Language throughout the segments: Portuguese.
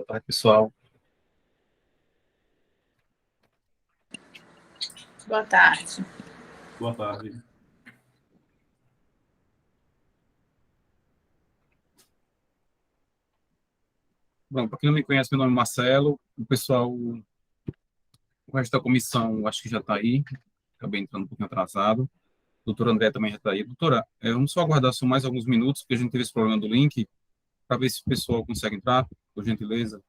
Boa tarde, pessoal. Boa tarde. Boa tarde. Bom, para quem não me conhece, meu nome é Marcelo. O pessoal, o resto da comissão, acho que já está aí. Acabei entrando um pouquinho atrasado. O doutor André também já está aí. Doutora, vamos só aguardar só mais alguns minutos, porque a gente teve esse problema do link, para ver se o pessoal consegue entrar, por gentileza.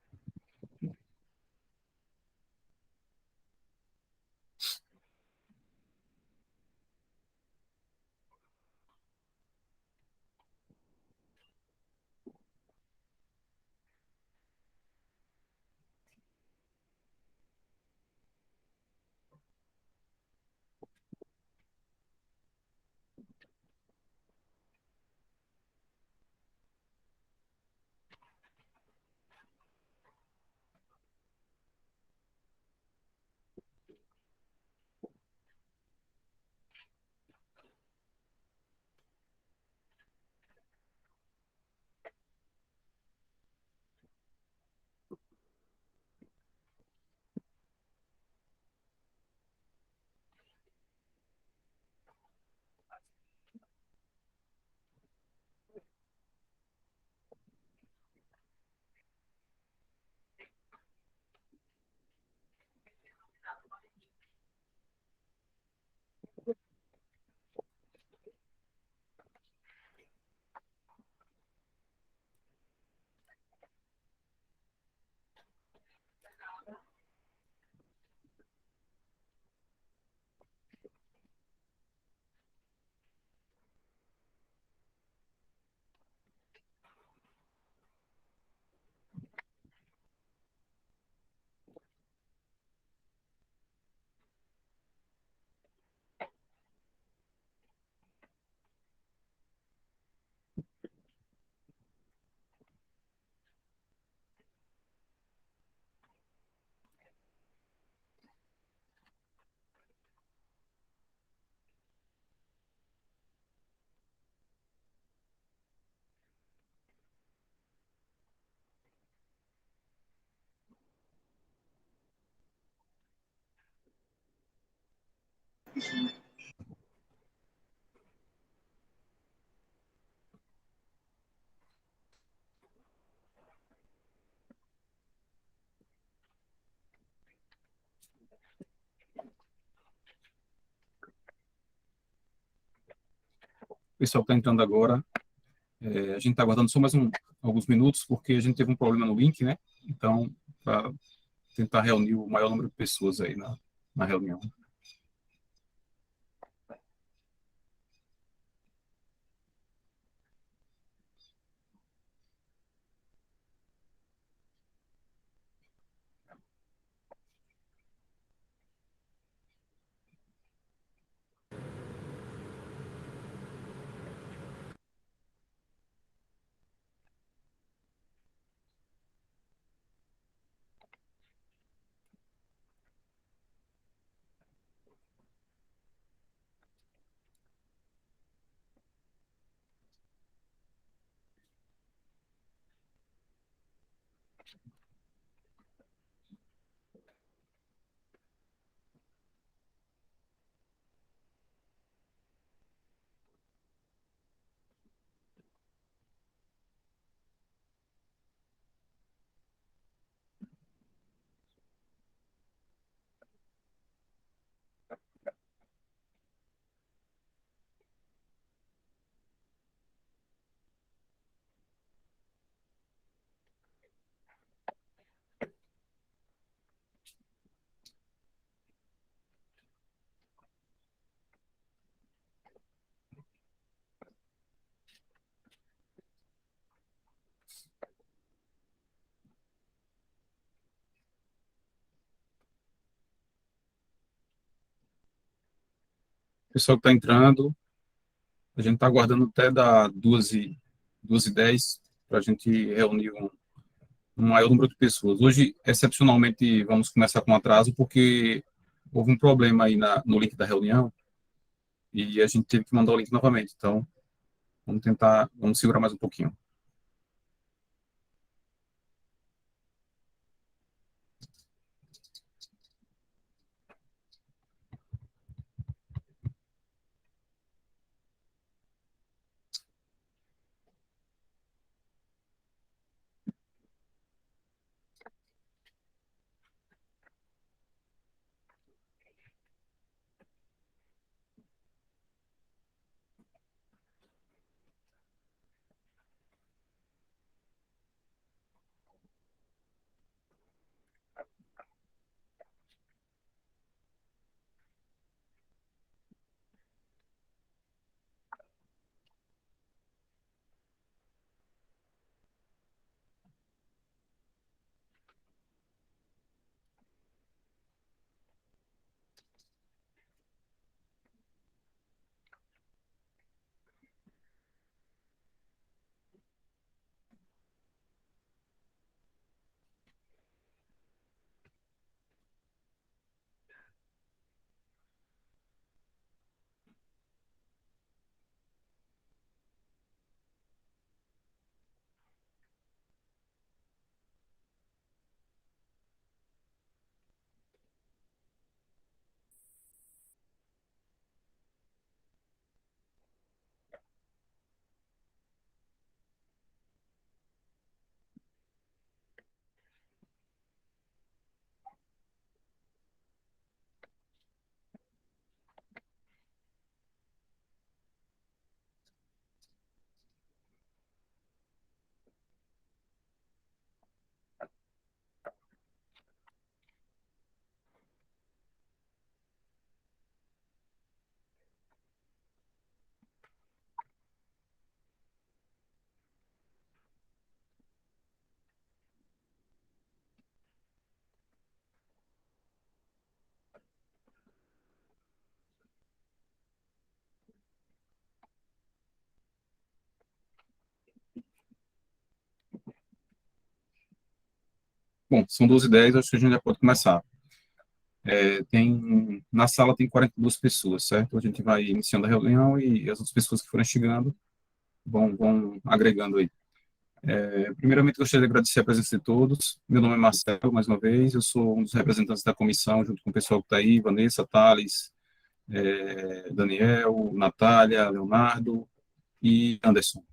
O pessoal está entrando agora. A gente está aguardando só mais alguns minutos, porque a gente teve um problema no link, né? Então, para tentar reunir o maior número de pessoas aí na reunião. O pessoal que está entrando, a gente está aguardando até dar 2h10 para a gente reunir um maior número de pessoas. Hoje, excepcionalmente, vamos começar com atraso, porque houve um problema aí no link da reunião e a gente teve que mandar o link novamente. Então, vamos segurar mais um pouquinho. Bom, são 12h10, acho que a gente já pode começar. Na sala tem 42 pessoas, certo? A gente vai iniciando a reunião e as outras pessoas que forem chegando vão agregando aí. Primeiramente, gostaria de agradecer a presença de todos. Meu nome é Marcelo, mais uma vez. Eu sou um dos representantes da comissão, junto com o pessoal que está aí, Vanessa, Thales, Daniel, Natália, Leonardo e Anderson,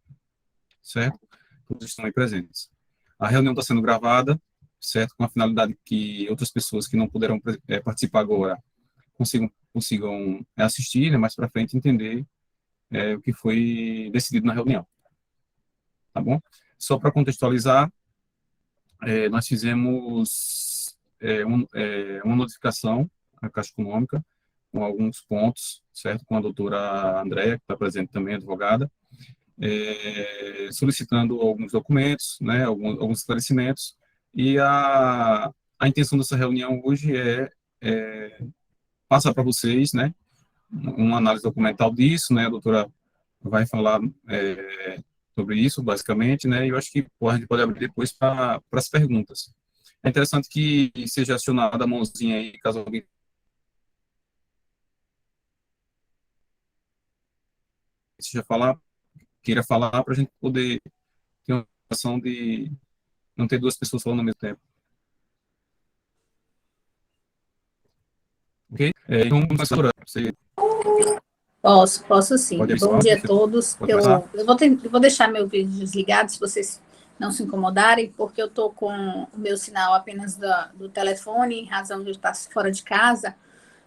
certo? Todos estão aí presentes. A reunião está sendo gravada, certo? Com a finalidade que outras pessoas que não puderam participar agora consigam assistir, né, mais para frente, entender o que foi decidido na reunião. Tá bom? Só para contextualizar, nós fizemos uma notificação à Caixa Econômica com alguns pontos, certo? Com a doutora Andréa, que está presente também, advogada, solicitando alguns documentos, né, alguns esclarecimentos, e a intenção dessa reunião hoje é passar para vocês, né, uma análise documental disso, né, a doutora vai falar sobre isso, basicamente, né, e eu acho que a gente pode abrir depois para as perguntas. É interessante que seja acionada a mãozinha aí, caso alguém queira falar, para a gente poder ter uma situação de não ter duas pessoas falando ao mesmo tempo. Ok? Então, professora, você Posso sim. pode abrir seu Bom dia a áudio? todos. Pode começar? Eu vou deixar meu vídeo desligado, se vocês não se incomodarem, porque eu estou com o meu sinal apenas do telefone, em razão de eu estar fora de casa,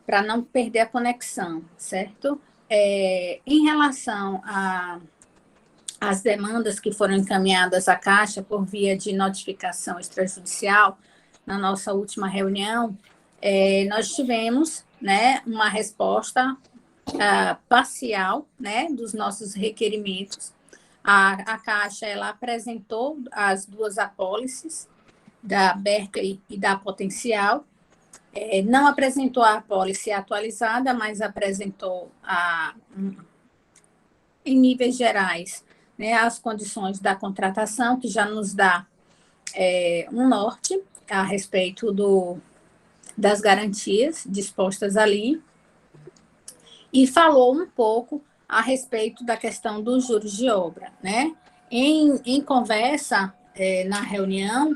para não perder a conexão, certo? Em relação às demandas que foram encaminhadas à Caixa por via de notificação extrajudicial, na nossa última reunião, nós tivemos, né, uma resposta parcial, né, dos nossos requerimentos. A Caixa ela apresentou as duas apólices, da Berkeley e da Potencial, não apresentou a apólice atualizada, mas apresentou em níveis gerais, né, as condições da contratação, que já nos dá um norte a respeito das garantias dispostas ali, e falou um pouco a respeito da questão dos juros de obra, né? Em conversa na reunião,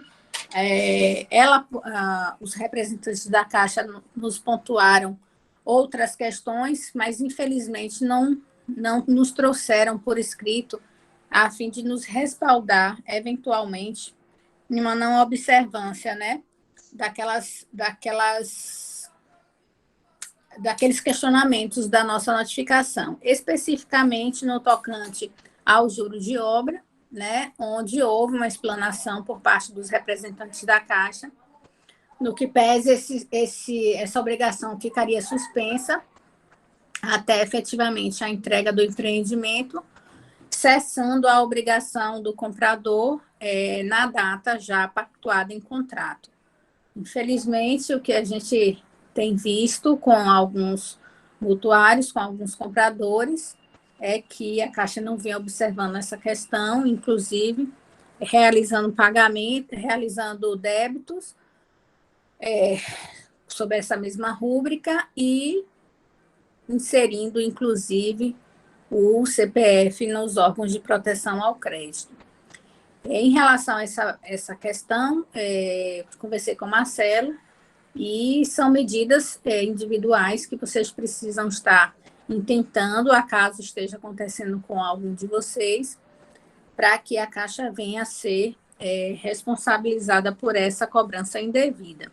os representantes da Caixa nos pontuaram outras questões, mas infelizmente não nos trouxeram por escrito a fim de nos respaldar eventualmente em uma não observância, né? Daqueles questionamentos da nossa notificação, especificamente no tocante ao juro de obra, né, onde houve uma explanação por parte dos representantes da Caixa, no que pese essa obrigação ficaria suspensa até efetivamente a entrega do empreendimento, cessando a obrigação do comprador na data já pactuada em contrato. Infelizmente, o que a gente tem visto com alguns mutuários, com alguns compradores, é que a Caixa não vem observando essa questão, inclusive realizando pagamento, realizando débitos sobre essa mesma rúbrica e inserindo, inclusive, o CPF nos órgãos de proteção ao crédito. Em relação a essa questão, conversei com o Marcelo, e são medidas individuais que vocês precisam estar intentando, acaso esteja acontecendo com algum de vocês, para que a Caixa venha a ser responsabilizada por essa cobrança indevida.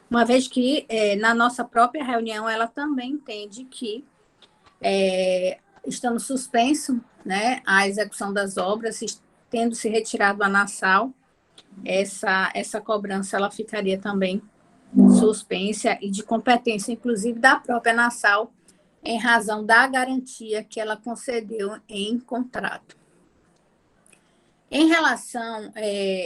Uma vez que, na nossa própria reunião, ela também entende que, estando suspenso, né, a execução das obras, tendo se retirado a ANASAL, essa cobrança ela ficaria também suspensa e de competência, inclusive, da própria ANASAL, em razão da garantia que ela concedeu em contrato. Em relação,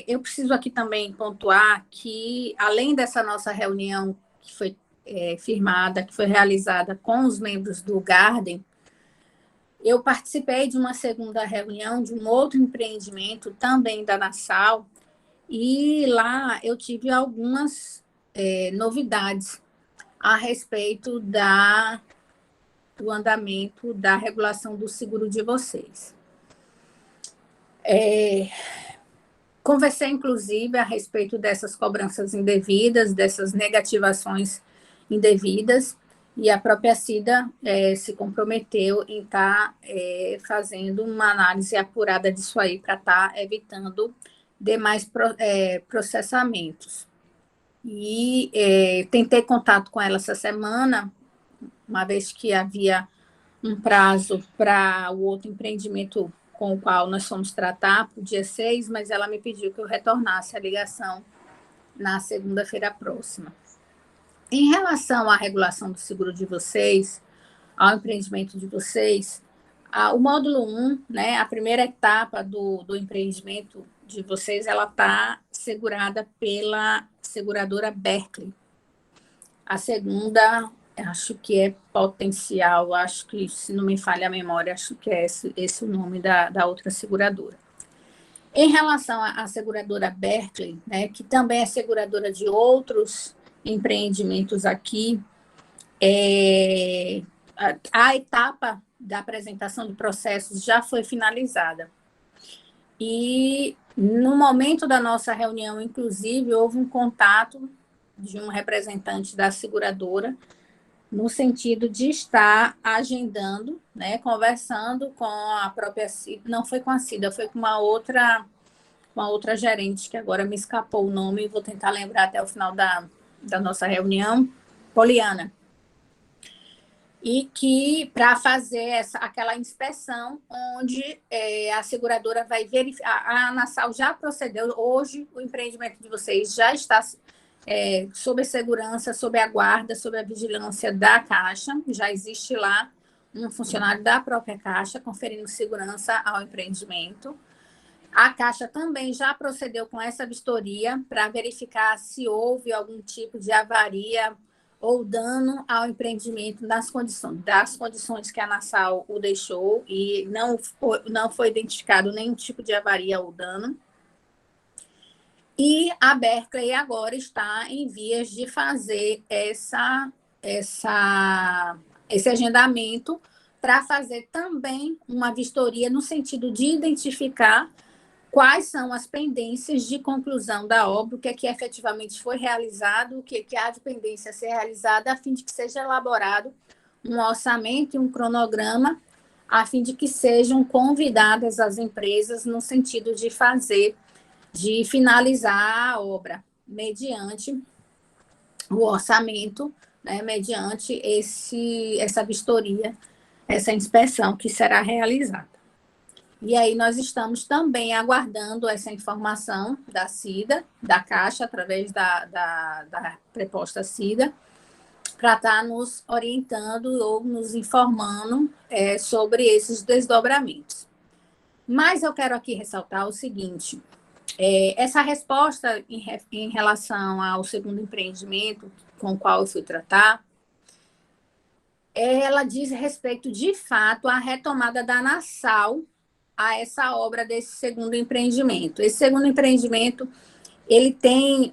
eu preciso aqui também pontuar que, além dessa nossa reunião que foi firmada, que foi realizada com os membros do Garden, eu participei de uma segunda reunião de um outro empreendimento, também da ANASAL, E lá eu tive algumas novidades a respeito do andamento da regulação do seguro de vocês. Conversei, inclusive, a respeito dessas cobranças indevidas, dessas negativações indevidas, e a própria Cida se comprometeu em estar fazendo uma análise apurada disso aí para estar evitando demais processamentos. E tentei contato com ela essa semana, uma vez que havia um prazo para o outro empreendimento com o qual nós fomos tratar, para o dia 6, mas ela me pediu que eu retornasse a ligação na segunda-feira próxima. Em relação à regulação do seguro de vocês, ao empreendimento de vocês, o módulo 1, né, a primeira etapa do empreendimento de vocês, ela está segurada pela seguradora Berkeley. A segunda, acho que é Potencial, acho que, se não me falha a memória, acho que é esse o nome da outra seguradora. Em relação à seguradora Berkeley, né, que também é seguradora de outros empreendimentos aqui, a etapa da apresentação de processos já foi finalizada. E, no momento da nossa reunião, inclusive, houve um contato de um representante da seguradora, no sentido de estar agendando, né, conversando com a própria Cida, não foi com a Cida, foi com uma outra gerente, que agora me escapou o nome, vou tentar lembrar até o final da nossa reunião, Poliana. E que, para fazer aquela inspeção, onde a seguradora vai verificar, a Anassal já procedeu, hoje o empreendimento de vocês já está sob a segurança, sob a guarda, sob a vigilância da Caixa, já existe lá um funcionário da própria Caixa conferindo segurança ao empreendimento. A Caixa também já procedeu com essa vistoria para verificar se houve algum tipo de avaria ou dano ao empreendimento das condições que a Anassal o deixou, e não foi identificado nenhum tipo de avaria ou dano. E a Berkeley agora está em vias de fazer esse agendamento para fazer também uma vistoria no sentido de identificar quais são as pendências de conclusão da obra, o que é que efetivamente foi realizado, o que é que há de pendência a ser realizada, a fim de que seja elaborado um orçamento e um cronograma, a fim de que sejam convidadas as empresas no sentido de finalizar a obra mediante o orçamento, né, mediante essa vistoria, essa inspeção que será realizada. E aí nós estamos também aguardando essa informação da Cida, da Caixa, através da preposta Cida, para estar nos orientando ou nos informando sobre esses desdobramentos. Mas eu quero aqui ressaltar o seguinte: essa resposta em relação ao segundo empreendimento com o qual eu fui tratar, ela diz respeito, de fato, à retomada da Anassal a essa obra desse segundo empreendimento. Esse segundo empreendimento, ele tem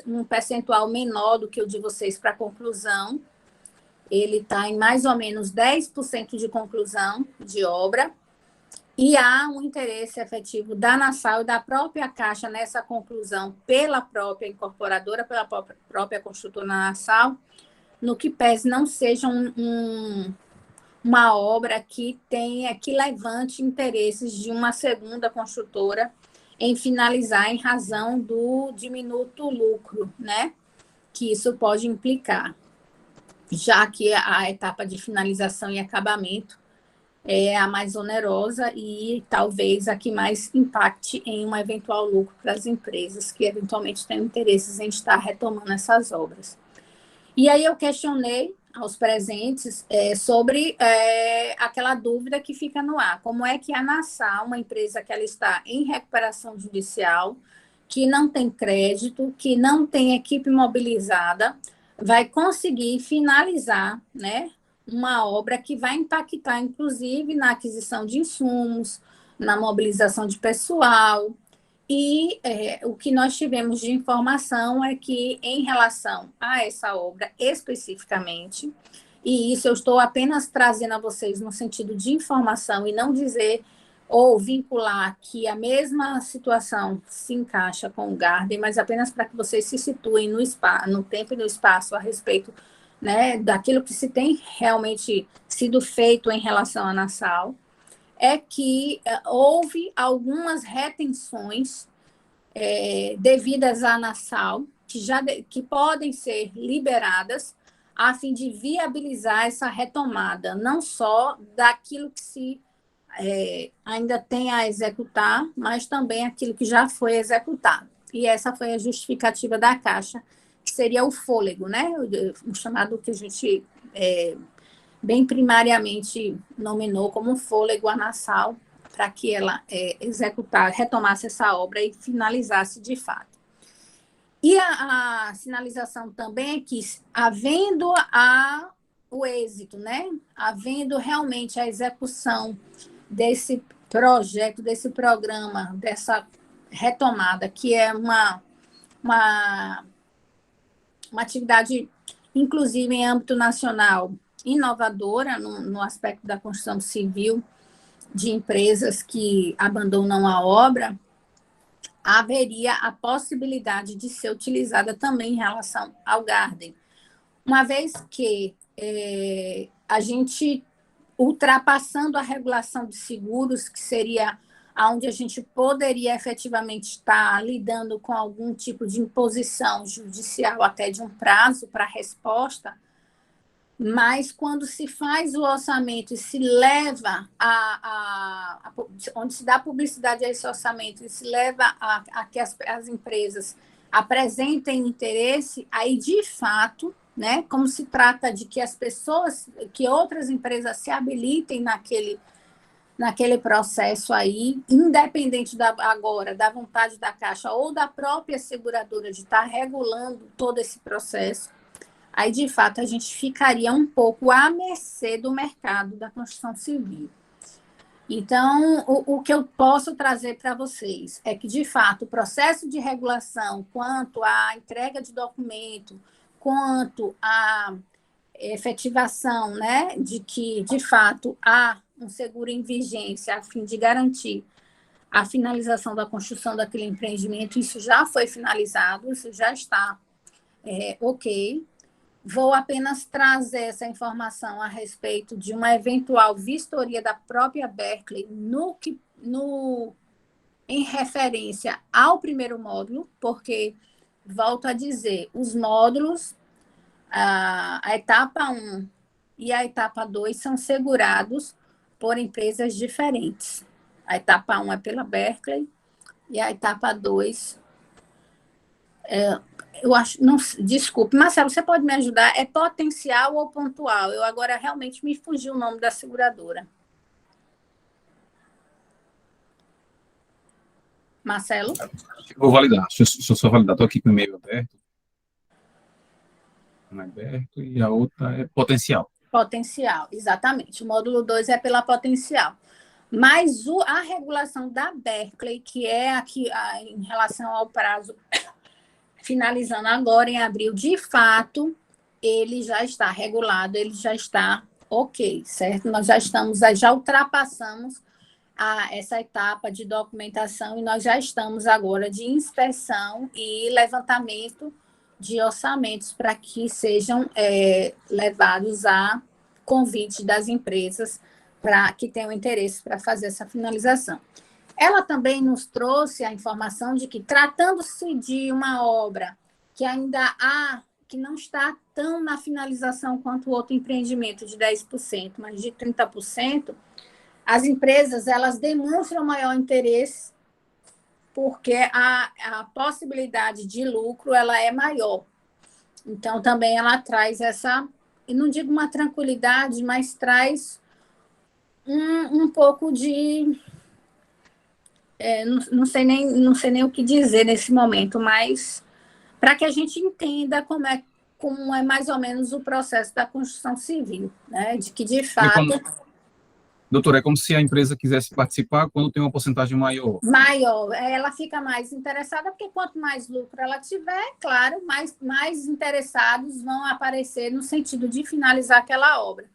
um percentual menor do que o de vocês para conclusão. Ele está em mais ou menos 10% de conclusão de obra, e há um interesse efetivo da Anassal e da própria Caixa nessa conclusão pela própria incorporadora, pela própria construtora Anassal, no que pese não seja uma obra que levante interesses de uma segunda construtora em finalizar em razão do diminuto lucro, né, que isso pode implicar, já que a etapa de finalização e acabamento é a mais onerosa e talvez a que mais impacte em um eventual lucro para as empresas que eventualmente têm interesses em estar retomando essas obras. E aí eu questionei aos presentes sobre aquela dúvida que fica no ar. Como é que a Anassal, uma empresa que ela está em recuperação judicial, que não tem crédito, que não tem equipe mobilizada, vai conseguir finalizar, né, uma obra que vai impactar, inclusive, na aquisição de insumos, na mobilização de pessoal, E o que nós tivemos de informação é que, em relação a essa obra especificamente, e isso eu estou apenas trazendo a vocês no sentido de informação e não dizer ou vincular que a mesma situação se encaixa com o Garden, mas apenas para que vocês se situem no tempo e no espaço a respeito, né, daquilo que se tem realmente sido feito em relação à Nassau, é que houve algumas retenções devidas à Nassau, que podem ser liberadas a fim de viabilizar essa retomada, não só daquilo que se ainda tem a executar, mas também aquilo que já foi executado. E essa foi a justificativa da Caixa, que seria o fôlego, né? O chamado que a gente bem primariamente nominou como fôlego a Nassau, para que ela retomasse essa obra e finalizasse de fato. E a sinalização também é que, havendo o êxito, né? Havendo realmente a execução desse projeto, desse programa, dessa retomada, que é uma atividade, inclusive em âmbito nacional, inovadora no aspecto da construção civil, de empresas que abandonam a obra, haveria a possibilidade de ser utilizada também em relação ao Garden. Uma vez que a gente, ultrapassando a regulação de seguros, que seria onde a gente poderia efetivamente estar lidando com algum tipo de imposição judicial, até de um prazo para resposta, mas quando se faz o orçamento e se leva onde se dá publicidade a esse orçamento e se leva a que as empresas apresentem interesse, aí de fato, né, como se trata de que as pessoas, que outras empresas se habilitem naquele processo aí, independente agora da vontade da Caixa ou da própria seguradora de estar regulando todo esse processo, aí, de fato, a gente ficaria um pouco à mercê do mercado da construção civil. Então, o que eu posso trazer para vocês é que, de fato, o processo de regulação, quanto à entrega de documento, quanto à efetivação, né, de que, de fato, há um seguro em vigência a fim de garantir a finalização da construção daquele empreendimento, isso já foi finalizado, isso já está ok. Vou apenas trazer essa informação a respeito de uma eventual vistoria da própria Berkeley em referência ao primeiro módulo, porque, volto a dizer, os módulos, a etapa 1 e a etapa 2 são segurados por empresas diferentes. A etapa 1 é pela Berkeley e a etapa 2 eu acho, não, desculpe, Marcelo, você pode me ajudar? É potencial ou pontual? Eu agora realmente me fugiu o nome da seguradora. Marcelo? Vou validar. Deixa eu só validar. Estou aqui com o e-mail aberto. Aberto. E a outra é potencial. Potencial, exatamente. O módulo 2 é pela potencial. Mas a regulação da Berkeley, que é aqui em relação ao prazo finalizando agora em abril, de fato, ele já está regulado, ele já está ok, certo? Nós já ultrapassamos essa etapa de documentação e nós já estamos agora de inspeção e levantamento de orçamentos para que sejam levados a convite das empresas para que tenham interesse para fazer essa finalização. Ela também nos trouxe a informação de que, tratando-se de uma obra que ainda que não está tão na finalização quanto o outro empreendimento de 10%, mas de 30%, as empresas elas demonstram maior interesse porque a possibilidade de lucro ela é maior. Então, também ela traz essa, e não digo uma tranquilidade, mas traz um pouco de... não sei nem o que dizer nesse momento, mas para que a gente entenda como é mais ou menos o processo da construção civil, né? De que, de fato... Doutor, é como se a empresa quisesse participar quando tem uma porcentagem maior. Maior, ela fica mais interessada, porque quanto mais lucro ela tiver, claro, mais interessados vão aparecer no sentido de finalizar aquela obra.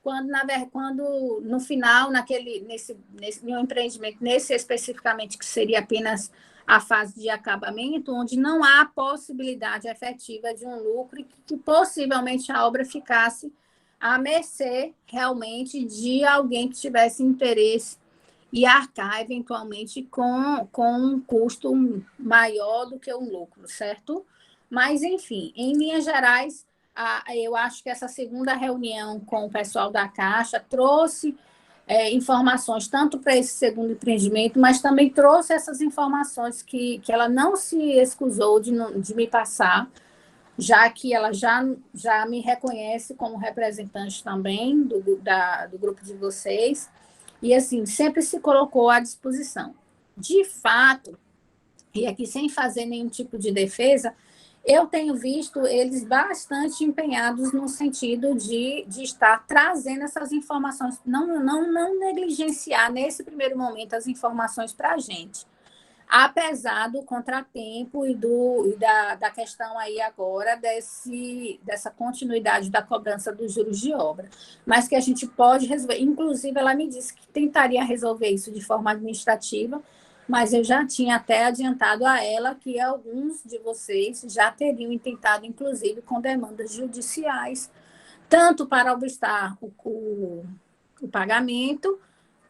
Quando no final, nesse meu empreendimento, nesse especificamente, que seria apenas a fase de acabamento, onde não há possibilidade efetiva de um lucro e que possivelmente a obra ficasse à mercê realmente de alguém que tivesse interesse e arcar eventualmente com um custo maior do que um lucro, certo? Mas, enfim, em linhas gerais, eu acho que essa segunda reunião com o pessoal da Caixa trouxe informações tanto para esse segundo empreendimento, mas também trouxe essas informações que ela não se excusou de me passar, já que ela já me reconhece como representante também do grupo de vocês, e assim, sempre se colocou à disposição. De fato, e aqui sem fazer nenhum tipo de defesa, eu tenho visto eles bastante empenhados no sentido de estar trazendo essas informações, não negligenciar nesse primeiro momento as informações para a gente, apesar do contratempo da questão aí agora dessa continuidade da cobrança dos juros de obra, mas que a gente pode resolver. Inclusive, ela me disse que tentaria resolver isso de forma administrativa, mas eu já tinha até adiantado a ela que alguns de vocês já teriam tentado, inclusive, com demandas judiciais, tanto para obstar o pagamento,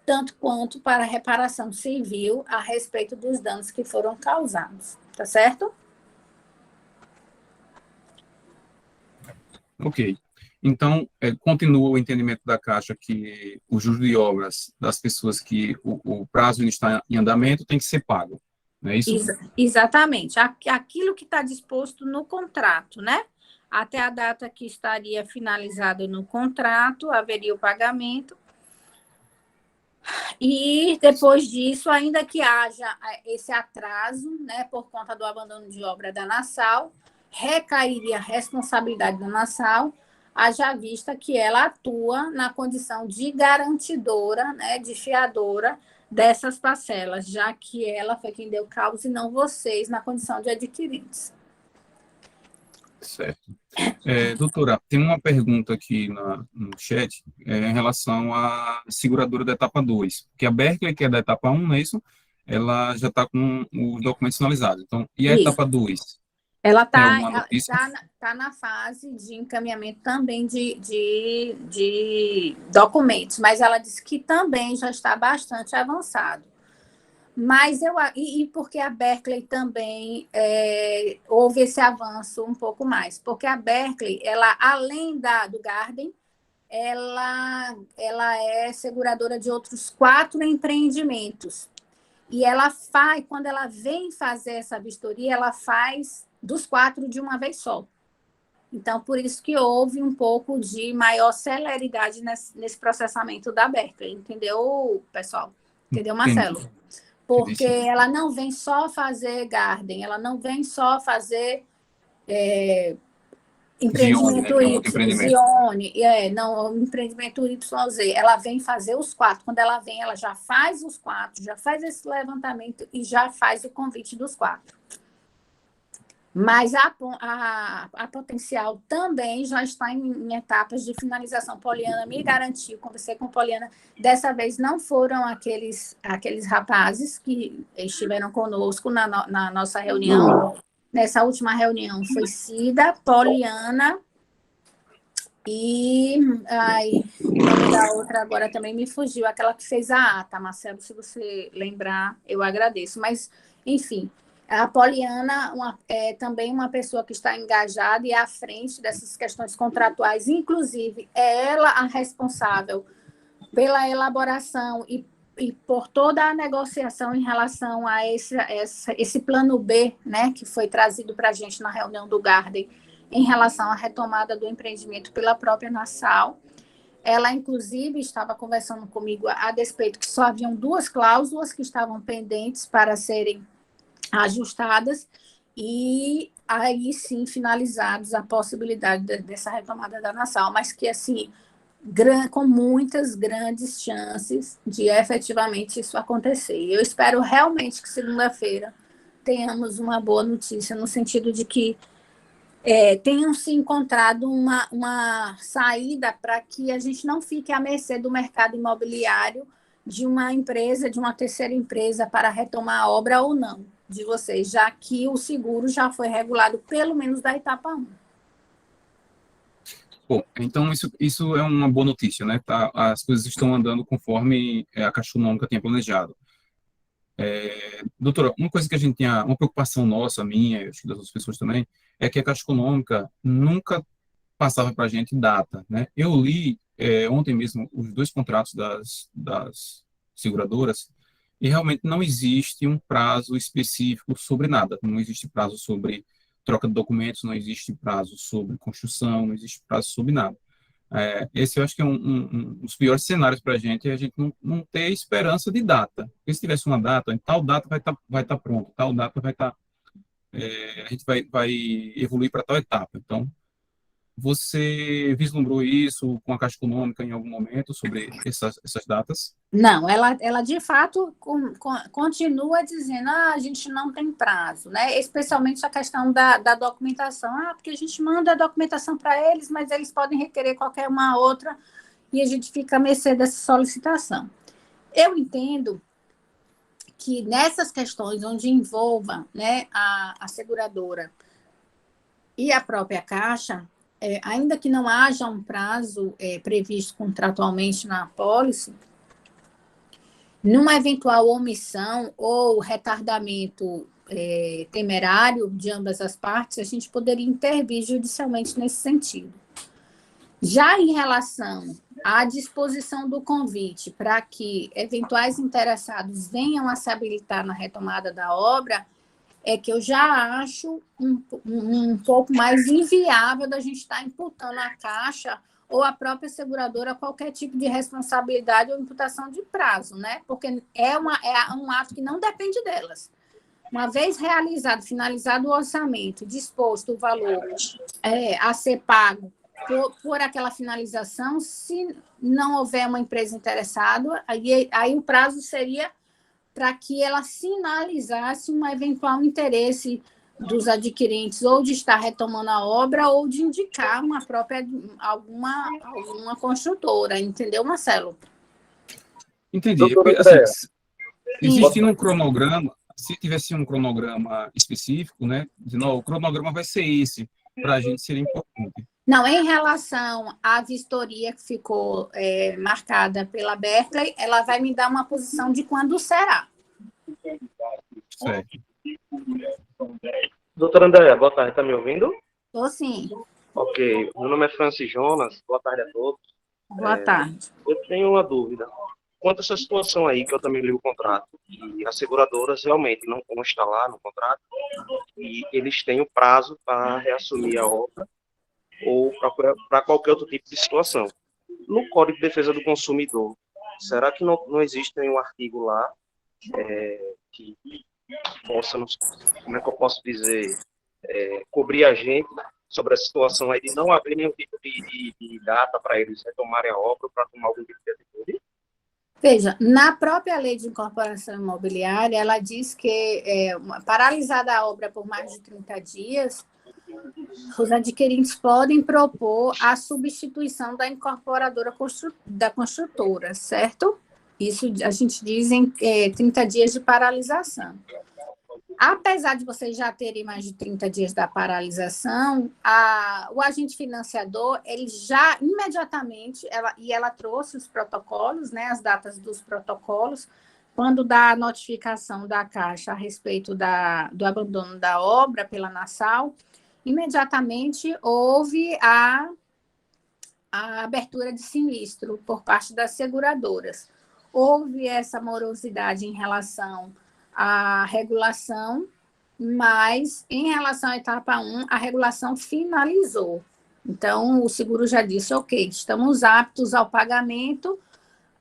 tanto quanto para a reparação civil a respeito dos danos que foram causados. Tá certo? Ok. Então, continua o entendimento da Caixa que o juros de obras das pessoas que o prazo ainda está em andamento tem que ser pago, não é isso? Exatamente. Aquilo que está disposto no contrato, né? Até a data que estaria finalizado no contrato, haveria o pagamento. E depois disso, ainda que haja esse atraso, né, por conta do abandono de obra da Nassau, recairia a responsabilidade da Nassau, haja vista que ela atua na condição de garantidora, né, de fiadora dessas parcelas, já que ela foi quem deu causa e não vocês na condição de adquirentes. Certo. Doutora, tem uma pergunta aqui no chat em relação à seguradora da etapa 2, que a Berkeley, que é da etapa 1, não é isso? Ela já está com os documentos finalizados. Então, e a Isso. etapa 2? Ela Tem está alguma notícia? tá na fase de encaminhamento também de documentos, mas ela disse que também já está bastante avançado. Mas porque a Berkeley também houve esse avanço um pouco mais, porque a Berkeley, ela, além do Garden, ela é seguradora de outros 4 empreendimentos. E ela faz, quando ela vem fazer essa vistoria, ela faz dos 4 de uma vez só. Então, por isso que houve um pouco de maior celeridade nesse processamento da Berkeley, entendeu, pessoal? Entendeu, Marcelo? Entendi. Porque ela não vem só fazer Garden, ela não vem só fazer Zione, né, empreendimento que é um outro Y, empreendimento. Zione, não, empreendimento YZ, ela vem fazer os 4. Quando ela vem, ela já faz os 4, já faz esse levantamento e já faz o convite dos 4. Mas a potencial também já está em etapas de finalização. Poliana me garantiu, conversei com Poliana, dessa vez não foram aqueles rapazes que estiveram conosco na nossa reunião. Nessa última reunião foi Cida, Poliana e o nome da outra agora também me fugiu, aquela que fez a ata, Marcelo, se você lembrar, eu agradeço. Mas, enfim, a Poliana é também uma pessoa que está engajada e à frente dessas questões contratuais, inclusive é ela a responsável pela elaboração e por toda a negociação em relação a esse plano B, né, que foi trazido para a gente na reunião do Garden, em relação à retomada do empreendimento pela própria Nassau. Ela, inclusive, estava conversando comigo a despeito que só haviam 2 cláusulas que estavam pendentes para serem ajustadas e aí sim finalizados a possibilidade dessa retomada da Nassau, mas que, assim, com muitas grandes chances de efetivamente isso acontecer. Eu espero realmente que segunda-feira tenhamos uma boa notícia, no sentido de que tenham se encontrado uma saída para que a gente não fique à mercê do mercado imobiliário de uma empresa, de uma terceira empresa para retomar a obra ou não, de vocês, já que o seguro já foi regulado pelo menos da etapa 1. Bom, então isso é uma boa notícia, né? Tá, as coisas estão andando conforme a Caixa Econômica tinha planejado. Doutora, uma coisa que a gente tinha, uma preocupação nossa, minha, acho que das outras pessoas também, é que a Caixa Econômica nunca passava para a gente data, né? Eu li ontem mesmo os dois contratos das seguradoras e realmente não existe um prazo específico sobre nada. Não existe prazo sobre troca de documentos, não existe prazo sobre construção, não existe prazo sobre nada. Esse eu acho que é um dos piores cenários para é a gente não ter esperança de data. Porque se tivesse uma data, em tal data vai tá pronto, tal data a gente vai evoluir para tal etapa. Então, você vislumbrou isso com a Caixa Econômica em algum momento sobre essas datas? Não, ela de fato continua dizendo, a gente não tem prazo, né? Especialmente a questão da documentação. Porque a gente manda a documentação para eles, mas eles podem requerer qualquer uma outra e a gente fica à mercê dessa solicitação. Eu entendo que nessas questões onde envolva, né, a seguradora e a própria Caixa, ainda que não haja um prazo previsto contratualmente na apólice, numa eventual omissão ou retardamento temerário de ambas as partes, a gente poderia intervir judicialmente nesse sentido. Já em relação à disposição do convite para que eventuais interessados venham a se habilitar na retomada da obra, é que eu já acho um pouco mais inviável da gente estar imputando à Caixa ou à própria seguradora qualquer tipo de responsabilidade ou imputação de prazo, né? Porque é um ato que não depende delas. Uma vez realizado, finalizado o orçamento, disposto o valor a ser pago por aquela finalização, se não houver uma empresa interessada, aí o prazo seria para que ela sinalizasse um eventual interesse dos adquirentes ou de estar retomando a obra ou de indicar alguma construtora, entendeu, Marcelo? Entendi. Doutora Assim, Andréa, existindo um cronograma, se tivesse um cronograma específico, né, dizendo, o cronograma vai ser esse, para a gente seria importante. Não, em relação à vistoria que ficou marcada pela Berkeley, ela vai me dar uma posição de quando será. Certo. doutora Andréa, boa tarde, está me ouvindo? Estou sim. Ok, meu nome é Francis Jonas, boa tarde a todos. Boa tarde. Eu tenho uma dúvida. Quanto a essa situação aí, que eu também li o contrato, e as seguradoras realmente não consta lá no contrato, e eles têm o prazo para reassumir a obra ou para qualquer outro tipo de situação. No Código de Defesa do Consumidor, será que não existe nenhum artigo lá que possa, como é que eu posso dizer, cobrir a gente sobre a situação aí de não haver nenhum tipo de data para eles retomarem a obra, para tomar algum tipo de atitude? Veja, na própria lei de incorporação imobiliária, ela diz que, paralisada a obra por mais de 30 dias, os adquirentes podem propor a substituição da incorporadora da construtora, certo? Isso a gente diz em 30 dias de paralisação. Apesar de vocês já terem mais de 30 dias da paralisação, o agente financiador, ele já imediatamente, ela trouxe os protocolos, né, as datas dos protocolos, quando dá a notificação da Caixa a respeito do abandono da obra pela Nassau, imediatamente houve a abertura de sinistro por parte das seguradoras. Houve essa morosidade em relação à regulação, mas em relação à etapa 1, a regulação finalizou. Então, o seguro já disse, ok, estamos aptos ao pagamento,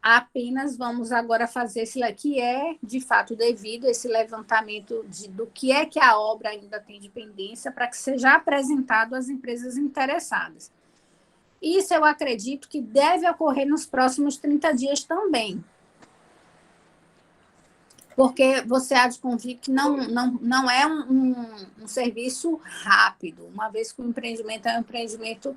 apenas vamos agora fazer esse que é, de fato, devido a esse levantamento do que é que a obra ainda tem de pendência para que seja apresentado às empresas interessadas. Isso eu acredito que deve ocorrer nos próximos 30 dias também. Porque você há de convir que não é um serviço rápido, uma vez que o empreendimento é um empreendimento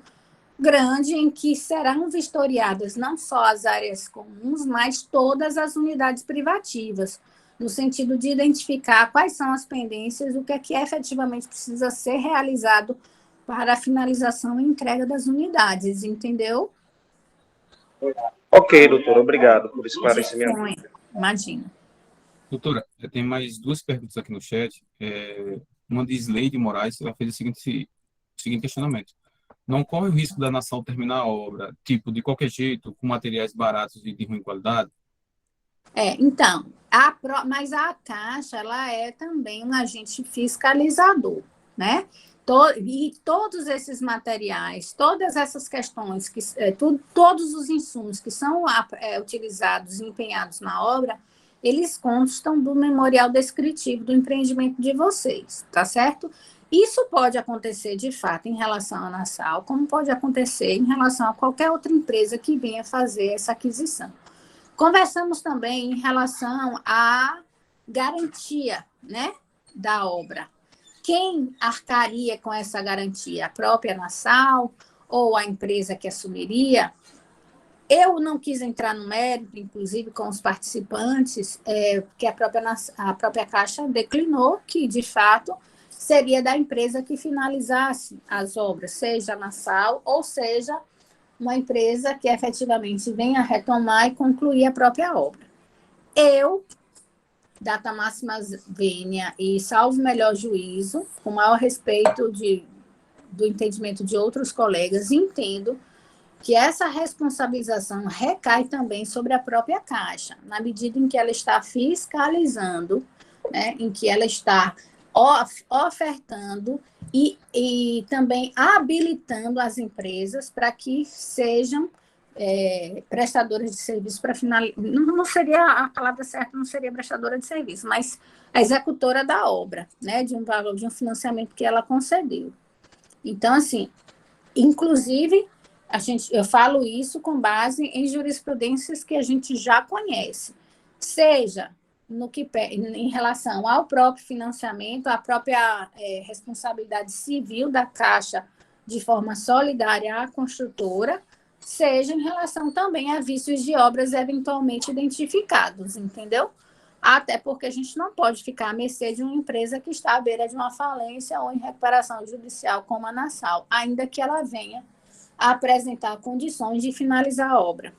grande em que serão vistoriadas não só as áreas comuns, mas todas as unidades privativas, no sentido de identificar quais são as pendências, o que efetivamente precisa ser realizado para a finalização e entrega das unidades, entendeu? Ok, doutora, obrigado por esclarecer minha dúvida. Imagina. Doutora, tem mais duas perguntas aqui no chat. Uma de Sleide Moraes, ela fez o seguinte questionamento. Não corre o risco da nação terminar a obra, tipo, de qualquer jeito, com materiais baratos e de ruim qualidade? Então, mas a Caixa, ela é também um agente fiscalizador, né? E todos esses materiais, todas essas questões, todos os insumos que são utilizados e empenhados na obra, eles constam do memorial descritivo do empreendimento de vocês, tá certo? Isso pode acontecer, de fato, em relação à Nassau, como pode acontecer em relação a qualquer outra empresa que venha fazer essa aquisição. Conversamos também em relação à garantia, né, da obra. Quem arcaria com essa garantia? A própria Nassau ou a empresa que assumiria? Eu não quis entrar no mérito, inclusive com os participantes, porque a própria Caixa declinou que, de fato, seria da empresa que finalizasse as obras, seja a Nassau ou seja uma empresa que efetivamente venha retomar e concluir a própria obra. Eu, data máxima vênia e salvo melhor juízo, com maior respeito do entendimento de outros colegas, entendo que essa responsabilização recai também sobre a própria Caixa, na medida em que ela está fiscalizando, né, em que ela está ofertando e também habilitando as empresas para que sejam prestadoras de serviço para finalizar. Não seria a palavra certa, não seria prestadora de serviço, mas a executora da obra, né, de um valor, de um financiamento que ela concedeu. Então, assim, inclusive, eu falo isso com base em jurisprudências que a gente já conhece, seja em relação ao próprio financiamento, à própria responsabilidade civil da Caixa de forma solidária à construtora, seja em relação também a vícios de obras eventualmente identificados, entendeu? Até porque a gente não pode ficar à mercê de uma empresa que está à beira de uma falência ou em recuperação judicial como a Nassau, ainda que ela venha a apresentar condições de finalizar a obra.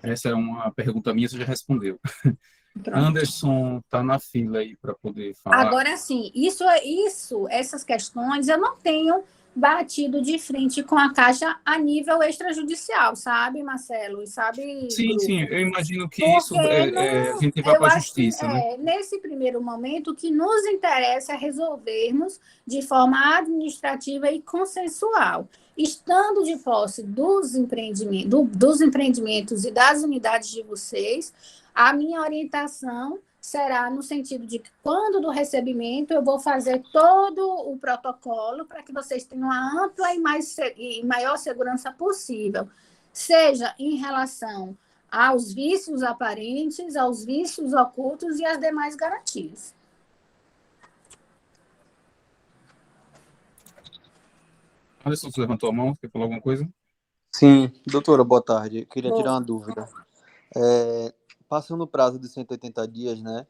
Essa é uma pergunta minha, você já respondeu. Pronto. Anderson está na fila aí para poder falar. Agora sim, essas questões eu não tenho batido de frente com a Caixa a nível extrajudicial, sabe, Marcelo? E sabe, sim, grupo? Sim, eu imagino que porque isso a gente vai para a justiça, né? Nesse primeiro momento, o que nos interessa é resolvermos de forma administrativa e consensual. Estando de posse dos empreendimentos e das unidades de vocês, a minha orientação será no sentido de que, quando do recebimento, eu vou fazer todo o protocolo para que vocês tenham a ampla e maior segurança possível, seja em relação aos vícios aparentes, aos vícios ocultos e às demais garantias. Anderson, você levantou a mão? Quer falar alguma coisa? Sim, doutora, boa tarde. Eu queria tirar uma dúvida. Passando o prazo de 180 dias, né?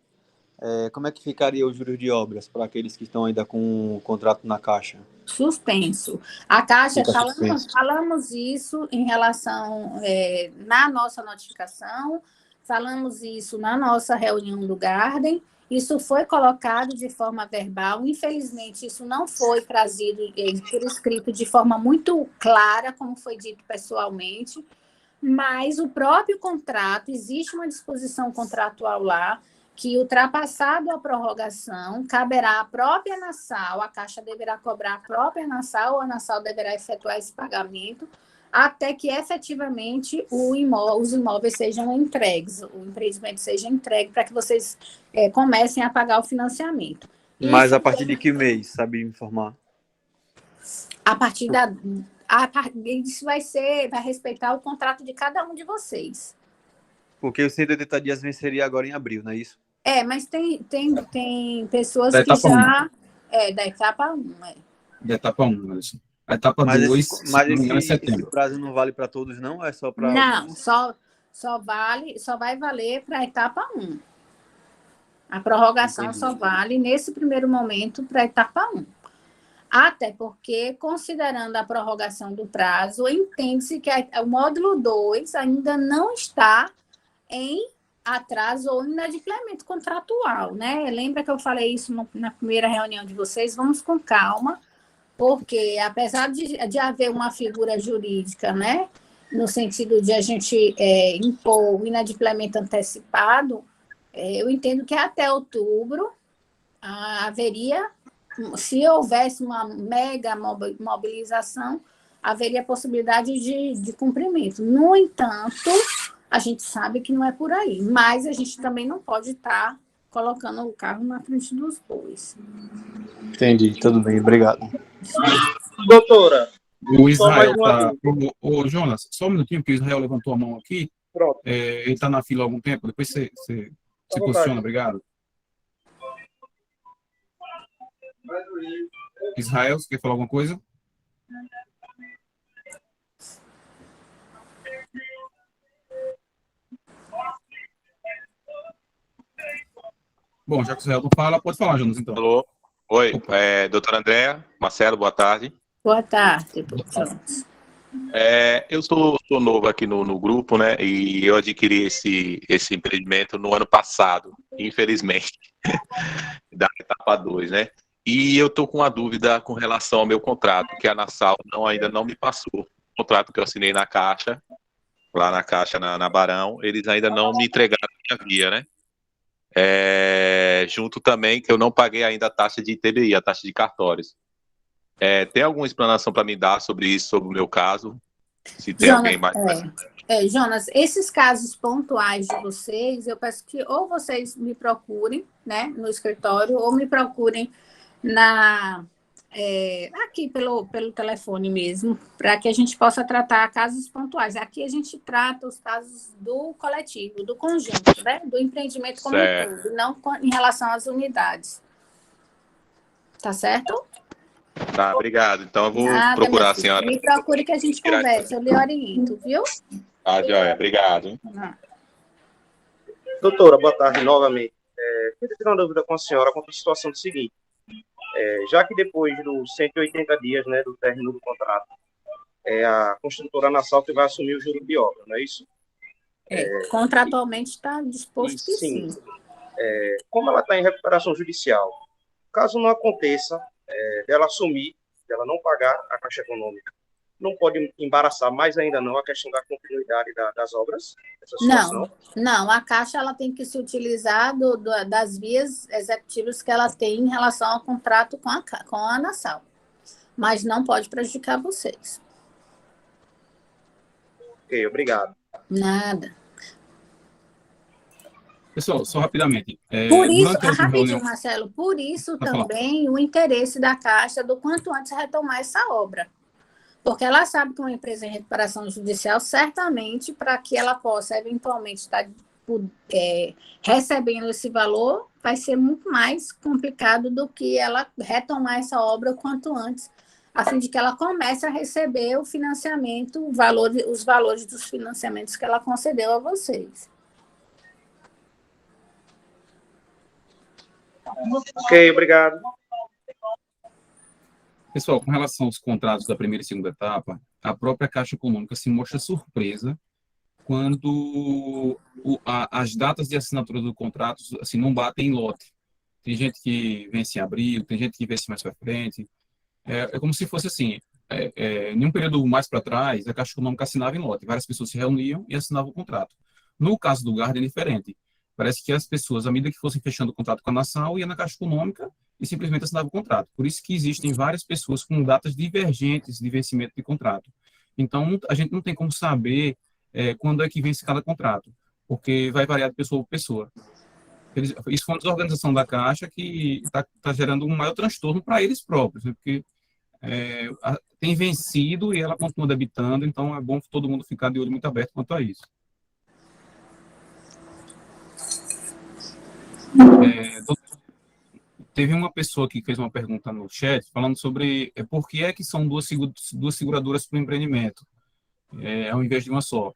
Como é que ficaria os juros de obras para aqueles que estão ainda com o contrato na Caixa? Suspenso. A Caixa, falamos isso em relação, na nossa notificação, falamos isso na nossa reunião do Garden, isso foi colocado de forma verbal, infelizmente isso não foi trazido por escrito de forma muito clara, como foi dito pessoalmente, mas o próprio contrato, existe uma disposição contratual lá, que, ultrapassado a prorrogação, caberá à própria Nassau, a Caixa deverá cobrar a própria Nassau, ou a Nassau deverá efetuar esse pagamento, até que efetivamente os imóveis sejam entregues, o empreendimento seja entregue para que vocês comecem a pagar o financiamento. Mas a partir de que mês, sabe me informar? A partir Isso vai respeitar o contrato de cada um de vocês. Porque os 180 dias venceria agora em abril, não é isso? Mas tem pessoas Da que etapa já... da etapa 1, Da etapa 1, Alisson. A etapa Mas 2, se não me engano, é esse setembro. prazo não vale para todos, não? É só para Não, alguns? só vai valer para a etapa 1. A prorrogação Entendi. só vale, nesse primeiro momento, para a etapa 1. Até porque, considerando a prorrogação do prazo, entende-se que o módulo 2 ainda não está em atraso ou inadimplemento contratual, né? Lembra que eu falei isso na primeira reunião de vocês? Vamos com calma, porque apesar de haver uma figura jurídica, né, no sentido de a gente impor o inadimplemento antecipado, eu entendo que até outubro haveria, se houvesse uma mega mobilização, haveria possibilidade de cumprimento. No entanto, a gente sabe que não é por aí, mas a gente também não pode estar colocando o carro na frente dos bois. Entendi, tudo bem, obrigado. Doutora, O só mais Israel uma tá. dúvida. Ô, Jonas, só um minutinho, porque o Israel levantou a mão aqui. Pronto, Ele está na fila há algum tempo. Depois você à se vontade. posiciona, obrigado. Israel, você quer falar alguma coisa? Bom, já que o Israel não fala, pode falar, Jonas, então. Alô? Oi, doutora Andréa, Marcelo, boa tarde. Boa tarde, Jonas. Eu sou novo aqui no grupo, né? E eu adquiri esse empreendimento no ano passado, infelizmente, da etapa 2, né? E eu estou com uma dúvida com relação ao meu contrato, que a Nassau ainda não me passou. O contrato que eu assinei na Caixa, lá na Caixa, na Barão, eles ainda não me entregaram a minha via, né? Junto também que eu não paguei ainda a taxa de ITBI, a taxa de cartórios. Tem alguma explanação para me dar sobre isso, sobre o meu caso? Se tem Jonas, alguém mais... Jonas, esses casos pontuais de vocês, eu peço que ou vocês me procurem, né, no escritório, ou me procurem aqui pelo telefone mesmo, para que a gente possa tratar casos pontuais. Aqui a gente trata os casos do coletivo, do conjunto, né, do empreendimento como um todo, não em relação às unidades. Tá certo? Tá, obrigado. Então eu vou Nada, procurar a senhora. Me procure que a gente conversa, eu lhe oriento, viu? Tá, joia. Obrigado. Doutora, boa tarde novamente. Queria tirar uma dúvida com a senhora quanto à situação do seguinte. Já que depois dos 180 dias, né, do término do contrato, a construtora Nassau que vai assumir o juro de obra, não é isso? Contratualmente está disposto que sim. Como ela está em recuperação judicial, caso não aconteça dela assumir, dela não pagar a Caixa Econômica, não pode embaraçar mais ainda não a questão da continuidade das obras? Não, a Caixa ela tem que se utilizar das vias executivas que ela tem em relação ao contrato com a Nassau, mas não pode prejudicar vocês. Ok, obrigado. Nada. Pessoal, só rapidamente. Por isso, Durante a última rapidinho, reunião... Marcelo, por isso Pode falar. também o interesse da Caixa do quanto antes retomar essa obra. Porque ela sabe que uma empresa em recuperação judicial, certamente, para que ela possa eventualmente estar recebendo esse valor, vai ser muito mais complicado do que ela retomar essa obra o quanto antes, a fim de que ela comece a receber o financiamento, os valores dos financiamentos que ela concedeu a vocês. Ok, obrigado. Pessoal, com relação aos contratos da primeira e segunda etapa, a própria Caixa Econômica se mostra surpresa quando as datas de assinatura do contrato assim, não batem em lote. Tem gente que vence em abril, tem gente que vence mais para frente. É como se fosse assim, em um período mais para trás, a Caixa Econômica assinava em lote. Várias pessoas se reuniam e assinavam o contrato. No caso do Garden é diferente. Parece que as pessoas, à medida que fossem fechando o contrato com a Nassau, iam na Caixa Econômica e simplesmente assinavam o contrato. Por isso que existem várias pessoas com datas divergentes de vencimento de contrato. Então, a gente não tem como saber quando é que vence cada contrato, porque vai variar de pessoa para pessoa. Isso foi uma desorganização da Caixa que está gerando um maior transtorno para eles próprios, né? Porque tem vencido e ela continua debitando, então é bom todo mundo ficar de olho muito aberto quanto a isso. Teve uma pessoa que fez uma pergunta no chat falando sobre por que é que são duas seguradoras para o empreendimento, ao invés de uma só.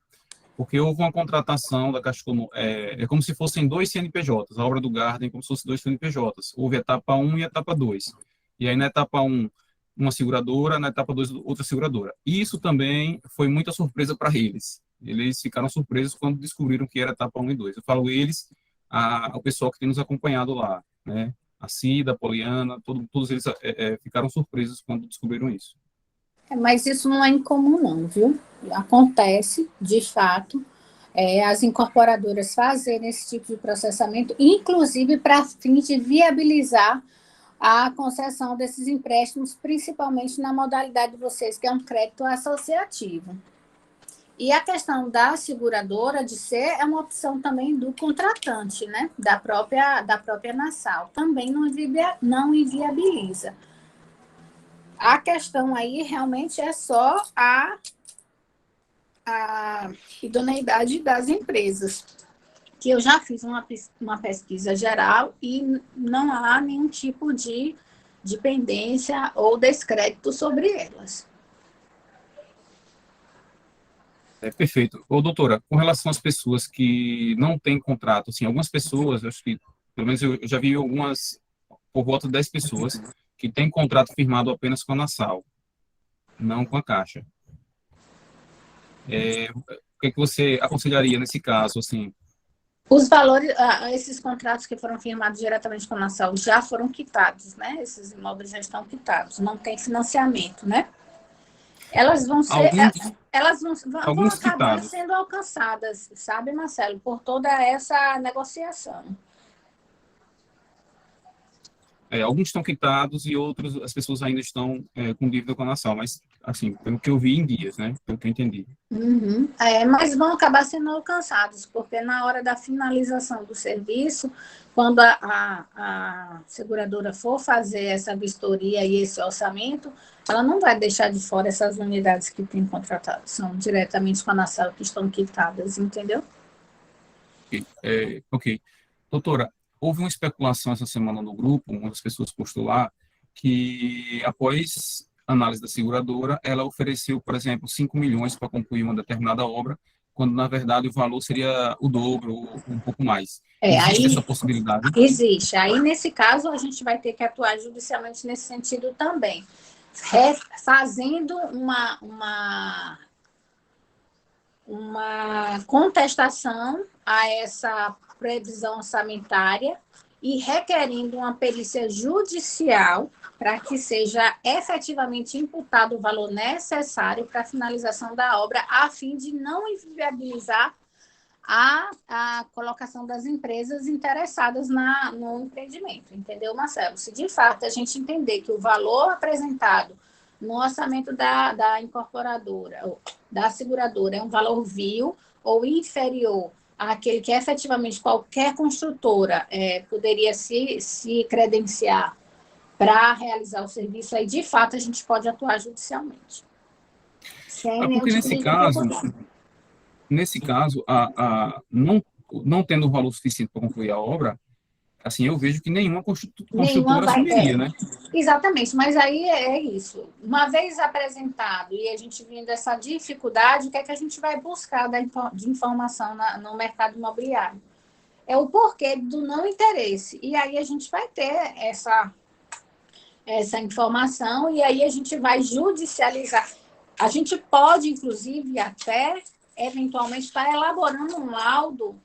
Porque houve uma contratação da Caixa Econômica, é como se fossem dois CNPJs, a obra do Garden é como se fossem dois CNPJs. Houve a etapa 1 e a etapa 2. E aí, na etapa 1, uma seguradora, na etapa 2, outra seguradora. Isso também foi muita surpresa para eles. Eles ficaram surpresos quando descobriram que era a etapa 1 e 2. Eu falo eles, o pessoal que tem nos acompanhado lá, né? A Cida, a Poliana, todos eles ficaram surpresos quando descobriram isso. Mas isso não é incomum, não, viu? Acontece, de fato, as incorporadoras fazerem esse tipo de processamento, inclusive para fins de viabilizar a concessão desses empréstimos, principalmente na modalidade de vocês, que é um crédito associativo. E a questão da seguradora de ser é uma opção também do contratante, né? Da própria Nassau. Também não inviabiliza. A questão aí realmente é só a idoneidade das empresas, que eu já fiz uma pesquisa geral e não há nenhum tipo de pendência ou descrédito sobre elas. Perfeito. Ô, doutora, com relação às pessoas que não têm contrato, assim, algumas pessoas, acho que, pelo menos eu já vi algumas, por volta de 10 pessoas, que têm contrato firmado apenas com a Nassau, não com a Caixa. O que você aconselharia nesse caso, assim? Os valores, esses contratos que foram firmados diretamente com a Nassau já foram quitados, né? Esses imóveis já estão quitados, não tem financiamento, né? Elas vão ser, elas vão acabar quitados, sendo alcançadas, sabe, Marcelo, por toda essa negociação. Alguns estão quitados e outros, as pessoas ainda estão com dívida com a Nassau, mas, assim, pelo que eu vi em dias, né? Pelo que eu entendi. Uhum. Mas vão acabar sendo alcançados, porque na hora da finalização do serviço, quando a seguradora for fazer essa vistoria e esse orçamento, ela não vai deixar de fora essas unidades que têm contratação diretamente com a Nassau, que estão quitadas, entendeu? Ok. Doutora, houve uma especulação essa semana no grupo, umas pessoas postou lá, que após análise da seguradora, ela ofereceu, por exemplo, 5 milhões para concluir uma determinada obra, quando, na verdade, o valor seria o dobro ou um pouco mais. Existe essa possibilidade? Existe. Aí, nesse caso, a gente vai ter que atuar judicialmente nesse sentido também. Fazendo uma contestação a essa previsão orçamentária e requerendo uma perícia judicial para que seja efetivamente imputado o valor necessário para a finalização da obra, a fim de não inviabilizar a colocação das empresas interessadas no empreendimento. Entendeu, Marcelo? Se de fato a gente entender que o valor apresentado no orçamento da incorporadora, da seguradora, é um valor vil ou inferior àquele que efetivamente qualquer construtora poderia se credenciar para realizar o serviço, aí de fato a gente pode atuar judicialmente. Porque nesse caso, não tendo o valor suficiente para concluir a obra, assim, eu vejo que nenhuma construtora assumiria, né? Exatamente, mas aí é isso. Uma vez apresentado e a gente vendo essa dificuldade, o que é que a gente vai buscar de informação no mercado imobiliário? É o porquê do não interesse. E aí a gente vai ter essa informação e aí a gente vai judicializar. A gente pode, inclusive, até, eventualmente, estar elaborando um laudo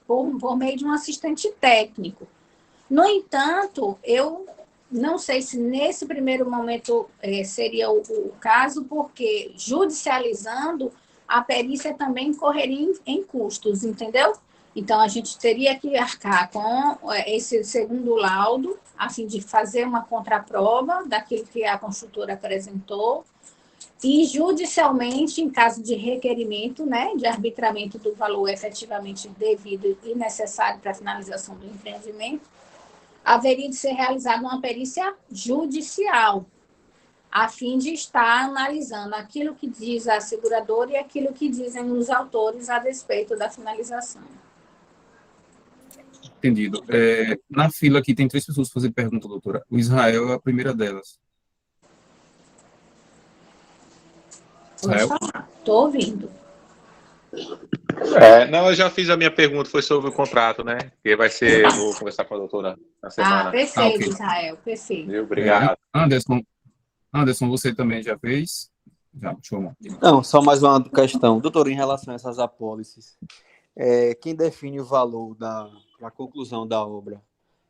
por meio de um assistente técnico. No entanto, eu não sei se nesse primeiro momento seria o caso, porque judicializando, a perícia também correria em custos, entendeu? Então, a gente teria que arcar com esse segundo laudo, a fim de fazer uma contraprova daquilo que a construtora apresentou, e judicialmente, em caso de requerimento, né, de arbitramento do valor efetivamente devido e necessário para a finalização do empreendimento, haveria de ser realizada uma perícia judicial, a fim de estar analisando aquilo que diz a seguradora e aquilo que dizem os autores a respeito da finalização. Entendido. Na fila aqui tem 3 pessoas fazendo pergunta, doutora. O Israel é a primeira delas. Israel? Estou ouvindo. Não, eu já fiz a minha pergunta, foi sobre o contrato, né? Que vai ser, eu vou conversar com a doutora na semana. Perfeito, ok. Israel, perfeito. Viu? Obrigado. Anderson, você também já fez? Já, show, mano. Não, só mais uma questão. Doutor, em relação a essas apólices, quem define o valor da conclusão da obra?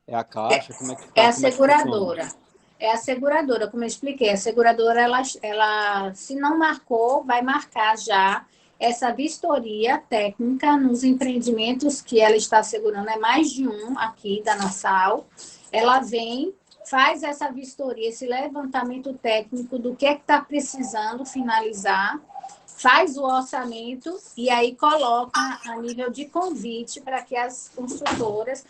É a Caixa? Como é que É a como é que seguradora. funciona? É a seguradora, como eu expliquei. A seguradora, ela, se não marcou, vai marcar já essa vistoria técnica nos empreendimentos que ela está segurando. É mais de um aqui da Nassau. Ela vem, faz essa vistoria, esse levantamento técnico do que é que está precisando finalizar, faz o orçamento e aí coloca a nível de convite para que as construtoras,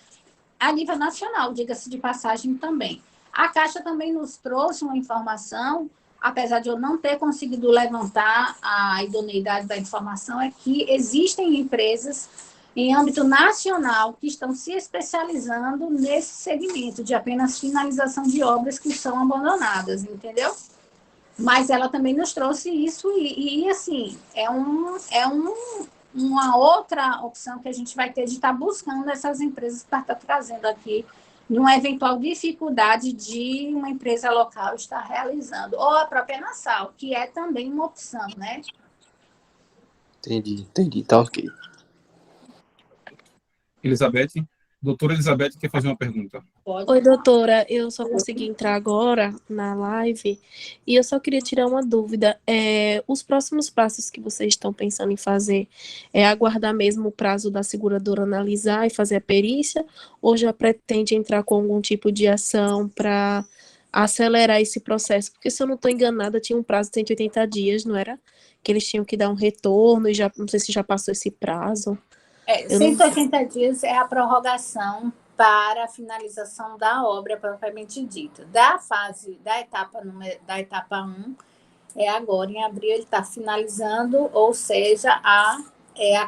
a nível nacional, diga-se de passagem também. A Caixa também nos trouxe uma informação, apesar de eu não ter conseguido levantar a idoneidade da informação, é que existem empresas em âmbito nacional que estão se especializando nesse segmento de apenas finalização de obras que são abandonadas, entendeu? Mas ela também nos trouxe isso e assim, uma outra opção que a gente vai ter de estar buscando essas empresas para estar trazendo aqui numa eventual dificuldade de uma empresa local estar realizando, ou a própria Nassau, que é também uma opção, né? Entendi, tá ok. Elizabeth? Doutora Elizabeth quer fazer uma pergunta. Pode. Oi, doutora, eu só consegui entrar agora na live e eu só queria tirar uma dúvida. Os próximos passos que vocês estão pensando em fazer é aguardar mesmo o prazo da seguradora analisar e fazer a perícia ou já pretende entrar com algum tipo de ação para acelerar esse processo? Porque se eu não estou enganada, tinha um prazo de 180 dias, não era? Que eles tinham que dar um retorno e já não sei se já passou esse prazo. 180 dias é a prorrogação para a finalização da obra propriamente dita. Da etapa 1, agora em abril ele está finalizando, ou seja, a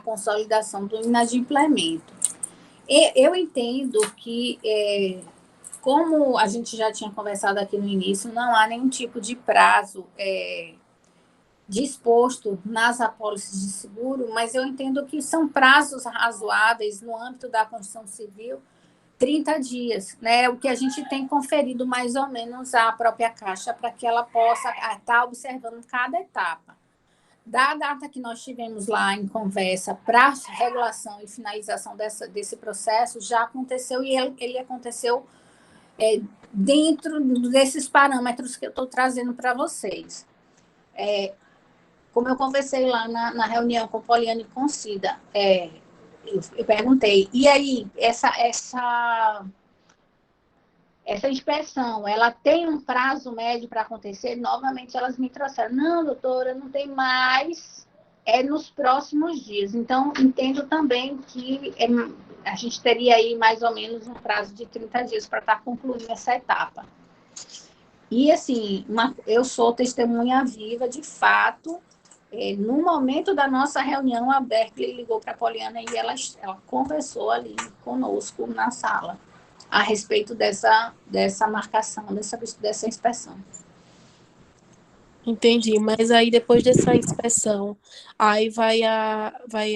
consolidação do inadimplemento. Eu entendo que, como a gente já tinha conversado aqui no início, não há nenhum tipo de prazo disposto nas apólices de seguro, mas eu entendo que são prazos razoáveis no âmbito da construção civil, 30 dias, né? O que a gente tem conferido mais ou menos à própria Caixa para que ela possa estar observando cada etapa. Da data que nós tivemos lá em conversa para regulação e finalização desse processo, já aconteceu e ele aconteceu dentro desses parâmetros que eu estou trazendo para vocês. Como eu conversei lá na reunião com Poliana e com Cida, eu perguntei, e aí, essa inspeção, ela tem um prazo médio para acontecer? Novamente, elas me trouxeram, não, doutora, não tem mais, nos próximos dias. Então, entendo também que a gente teria aí mais ou menos um prazo de 30 dias para estar concluindo essa etapa. E, assim, eu sou testemunha viva, de fato. No momento da nossa reunião, a Berkeley ligou para a Poliana e ela conversou ali conosco na sala a respeito dessa marcação, dessa inspeção. Entendi, mas aí depois dessa inspeção, aí vai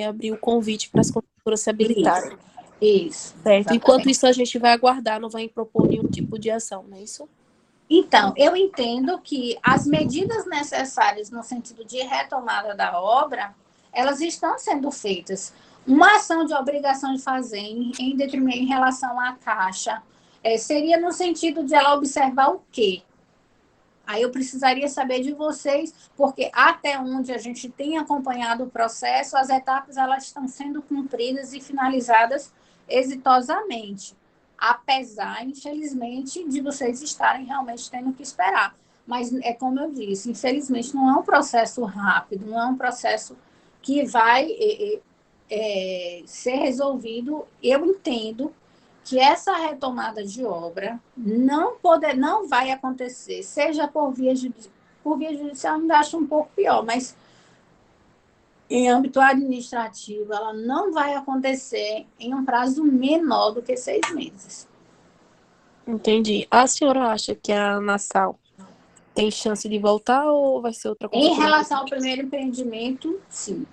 abrir o convite para as construtoras se habilitarem. Isso. Certo. Exatamente. Enquanto isso, a gente vai aguardar, não vai propor nenhum tipo de ação, não é isso? Então, eu entendo que as medidas necessárias no sentido de retomada da obra, elas estão sendo feitas. Uma ação de obrigação de fazer em relação à Caixa seria no sentido de ela observar o quê? Aí eu precisaria saber de vocês, porque até onde a gente tem acompanhado o processo, as etapas elas estão sendo cumpridas e finalizadas exitosamente. Apesar, infelizmente, de vocês estarem realmente tendo que esperar. Mas é como eu disse, infelizmente não é um processo rápido, não é um processo que vai ser resolvido. Eu entendo que essa retomada de obra não vai acontecer, seja por via judicial, ainda acho um pouco pior, mas em âmbito administrativo, ela não vai acontecer em um prazo menor do que 6 meses. Entendi. A senhora acha que a Nassau tem chance de voltar ou vai ser outra Em construtora? relação ao primeiro empreendimento, sim.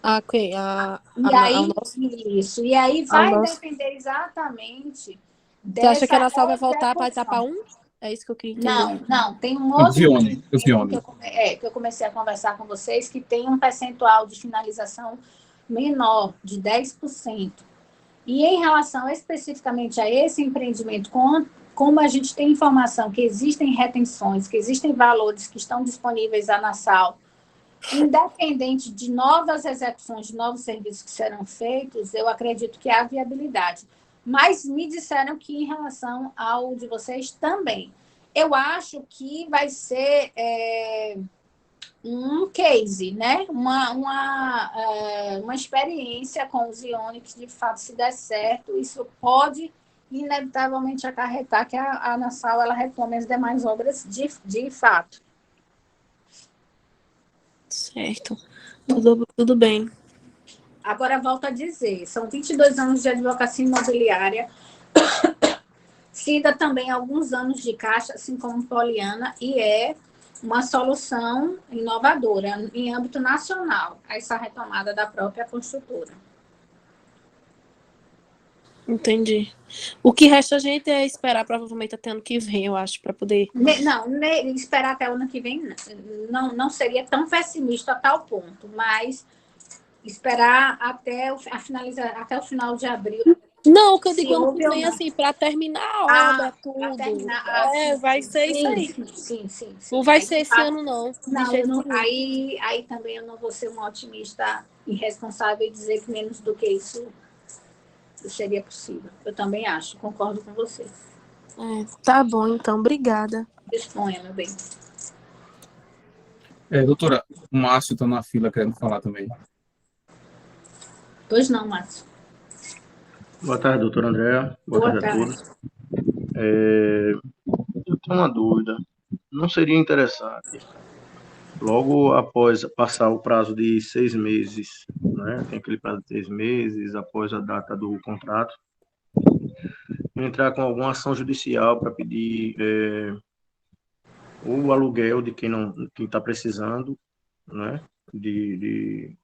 Ok. E aí, Nosso, isso. E aí ao vai nosso... depender exatamente Você acha que a dessa Nassau vai voltar para a etapa execução. 1? É isso que eu queria entender. Não. Tem um O outro Zione, o empreendimento Zione. que eu comecei a conversar com vocês, que tem um percentual de finalização menor, de 10%. E em relação especificamente a esse empreendimento, como a gente tem informação que existem retenções, que existem valores que estão disponíveis à Nassau, independente de novas execuções, de novos serviços que serão feitos, eu acredito que há viabilidade. Mas me disseram que em relação ao de vocês também. Eu acho que vai ser um case, né? Uma experiência com os Zione que, de fato, se der certo, isso pode inevitavelmente acarretar que a Nassau ela retome as demais obras de fato. Certo. Tudo bem. Agora, volto a dizer, são 22 anos de advocacia imobiliária, Cida também alguns anos de caixa, assim como Poliana, e é uma solução inovadora em âmbito nacional, essa retomada da própria construtora. Entendi. O que resta a gente é esperar provavelmente até ano que vem, eu acho, para poder... Esperar até o ano que vem não seria tão pessimista a tal ponto, mas esperar até até o final de abril. Não, o que eu digo ano que vem, assim, para terminar a obra, tudo. Vai ser isso aí. Sim. Não vai ser esse ano, não. Aí também eu não vou ser uma otimista irresponsável e dizer que menos do que isso seria possível. Eu também acho, concordo com você. Tá bom, então, obrigada. Disponha, meu bem. Doutora, o Márcio está na fila querendo falar também. Pois não, Márcio. Boa tarde, doutora Andréa. Boa tarde a todos. Eu tenho uma dúvida. Não seria interessante, logo após passar o prazo de 6 meses, né? Tem aquele prazo de 6 meses após a data do contrato, entrar com alguma ação judicial para pedir o aluguel de quem está precisando, né? De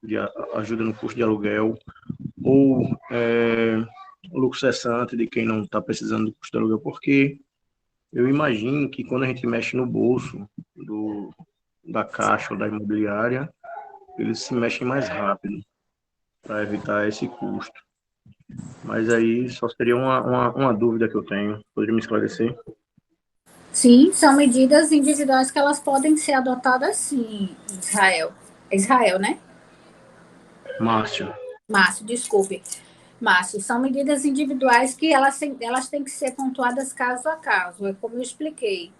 ajuda no custo de aluguel, ou o lucro cessante de quem não está precisando do custo de aluguel, porque eu imagino que quando a gente mexe no bolso da Caixa ou da imobiliária, eles se mexem mais rápido para evitar esse custo. Mas aí só seria uma dúvida que eu tenho. Poderia me esclarecer? Sim, são medidas individuais que elas podem ser adotadas sim, Israel. Israel, né? Márcio, desculpe. Márcio, são medidas individuais que elas têm que ser pontuadas caso a caso, é como eu expliquei.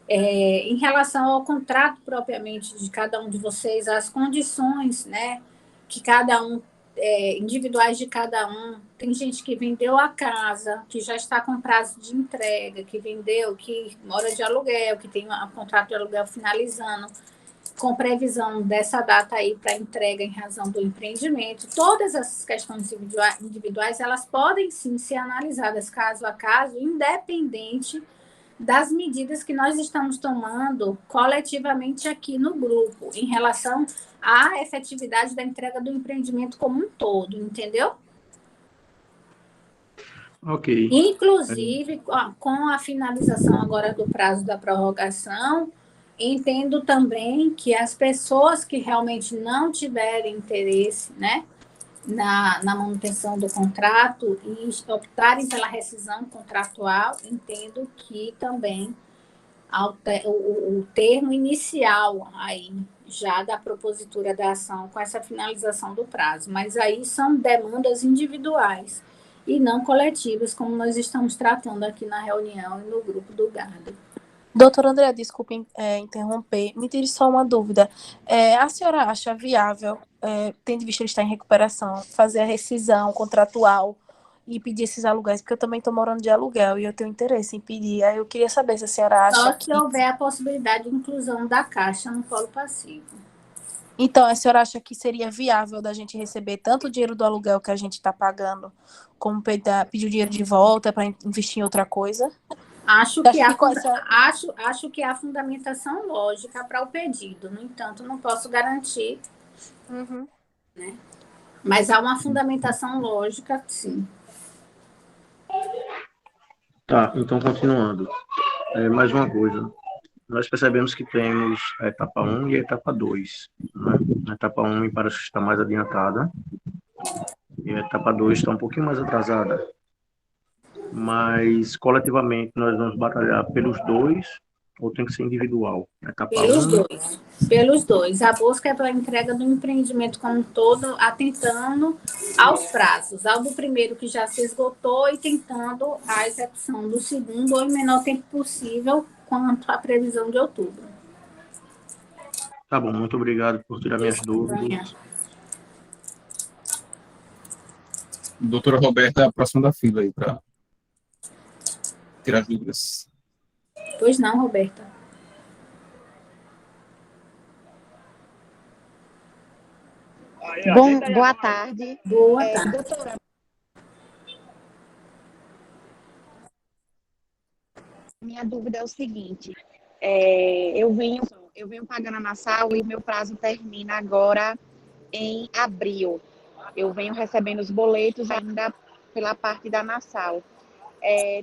Em relação ao contrato propriamente de cada um de vocês, as condições, né, que cada um, individuais de cada um. Tem gente que vendeu a casa, que já está com prazo de entrega, que vendeu, que mora de aluguel, que tem um contrato de aluguel finalizando, com previsão dessa data aí para entrega em razão do empreendimento. Todas essas questões individuais, elas podem sim ser analisadas caso a caso, independente das medidas que nós estamos tomando coletivamente aqui no grupo, em relação à efetividade da entrega do empreendimento como um todo, entendeu? ok. Inclusive, com a finalização agora do prazo da prorrogação, entendo também que as pessoas que realmente não tiverem interesse, né, na manutenção do contrato e optarem pela rescisão contratual, entendo que também o termo inicial aí já da propositura da ação com essa finalização do prazo, mas aí são demandas individuais e não coletivas, como nós estamos tratando aqui na reunião e no grupo do GARDO. Doutora André, desculpe interromper, me tire só uma dúvida. A senhora acha viável, tendo visto ele estar em recuperação, fazer a rescisão contratual e pedir esses aluguéis, porque eu também estou morando de aluguel e eu tenho interesse em pedir. Aí eu queria saber se a senhora acha Só que... se houver a possibilidade de inclusão da Caixa no polo passivo. Então, a senhora acha que seria viável da gente receber tanto o dinheiro do aluguel que a gente está pagando, como pedir o dinheiro de volta para investir em outra coisa? Acho Acho que, que com essa... acho que há fundamentação lógica para o pedido. No entanto, não posso garantir, Uhum. né? Mas há uma fundamentação lógica, sim. Tá, então continuando. Mais uma coisa. Nós percebemos que temos a etapa 1 e a etapa 2. Né? A etapa 1 me parece que está mais adiantada e a etapa 2 está um pouquinho mais atrasada. Mas, coletivamente, nós vamos batalhar pelos dois ou tem que ser individual? Etapa Pelos 1, dois. Pelos dois. A busca é pela entrega do empreendimento como um todo, atentando aos prazos. Ao do primeiro que já se esgotou e tentando a execução do segundo ou em menor tempo possível quanto à previsão de outubro. tá bom, muito obrigado por tirar minhas dúvidas. Doutora Roberta é a próxima da fila aí para tirar as dúvidas. Pois não, Roberta. Bom, boa tarde. Boa tarde. Doutora, minha dúvida é o seguinte: eu venho pagando a Nassau e meu prazo termina agora em abril. Eu venho recebendo os boletos ainda pela parte da Nassau.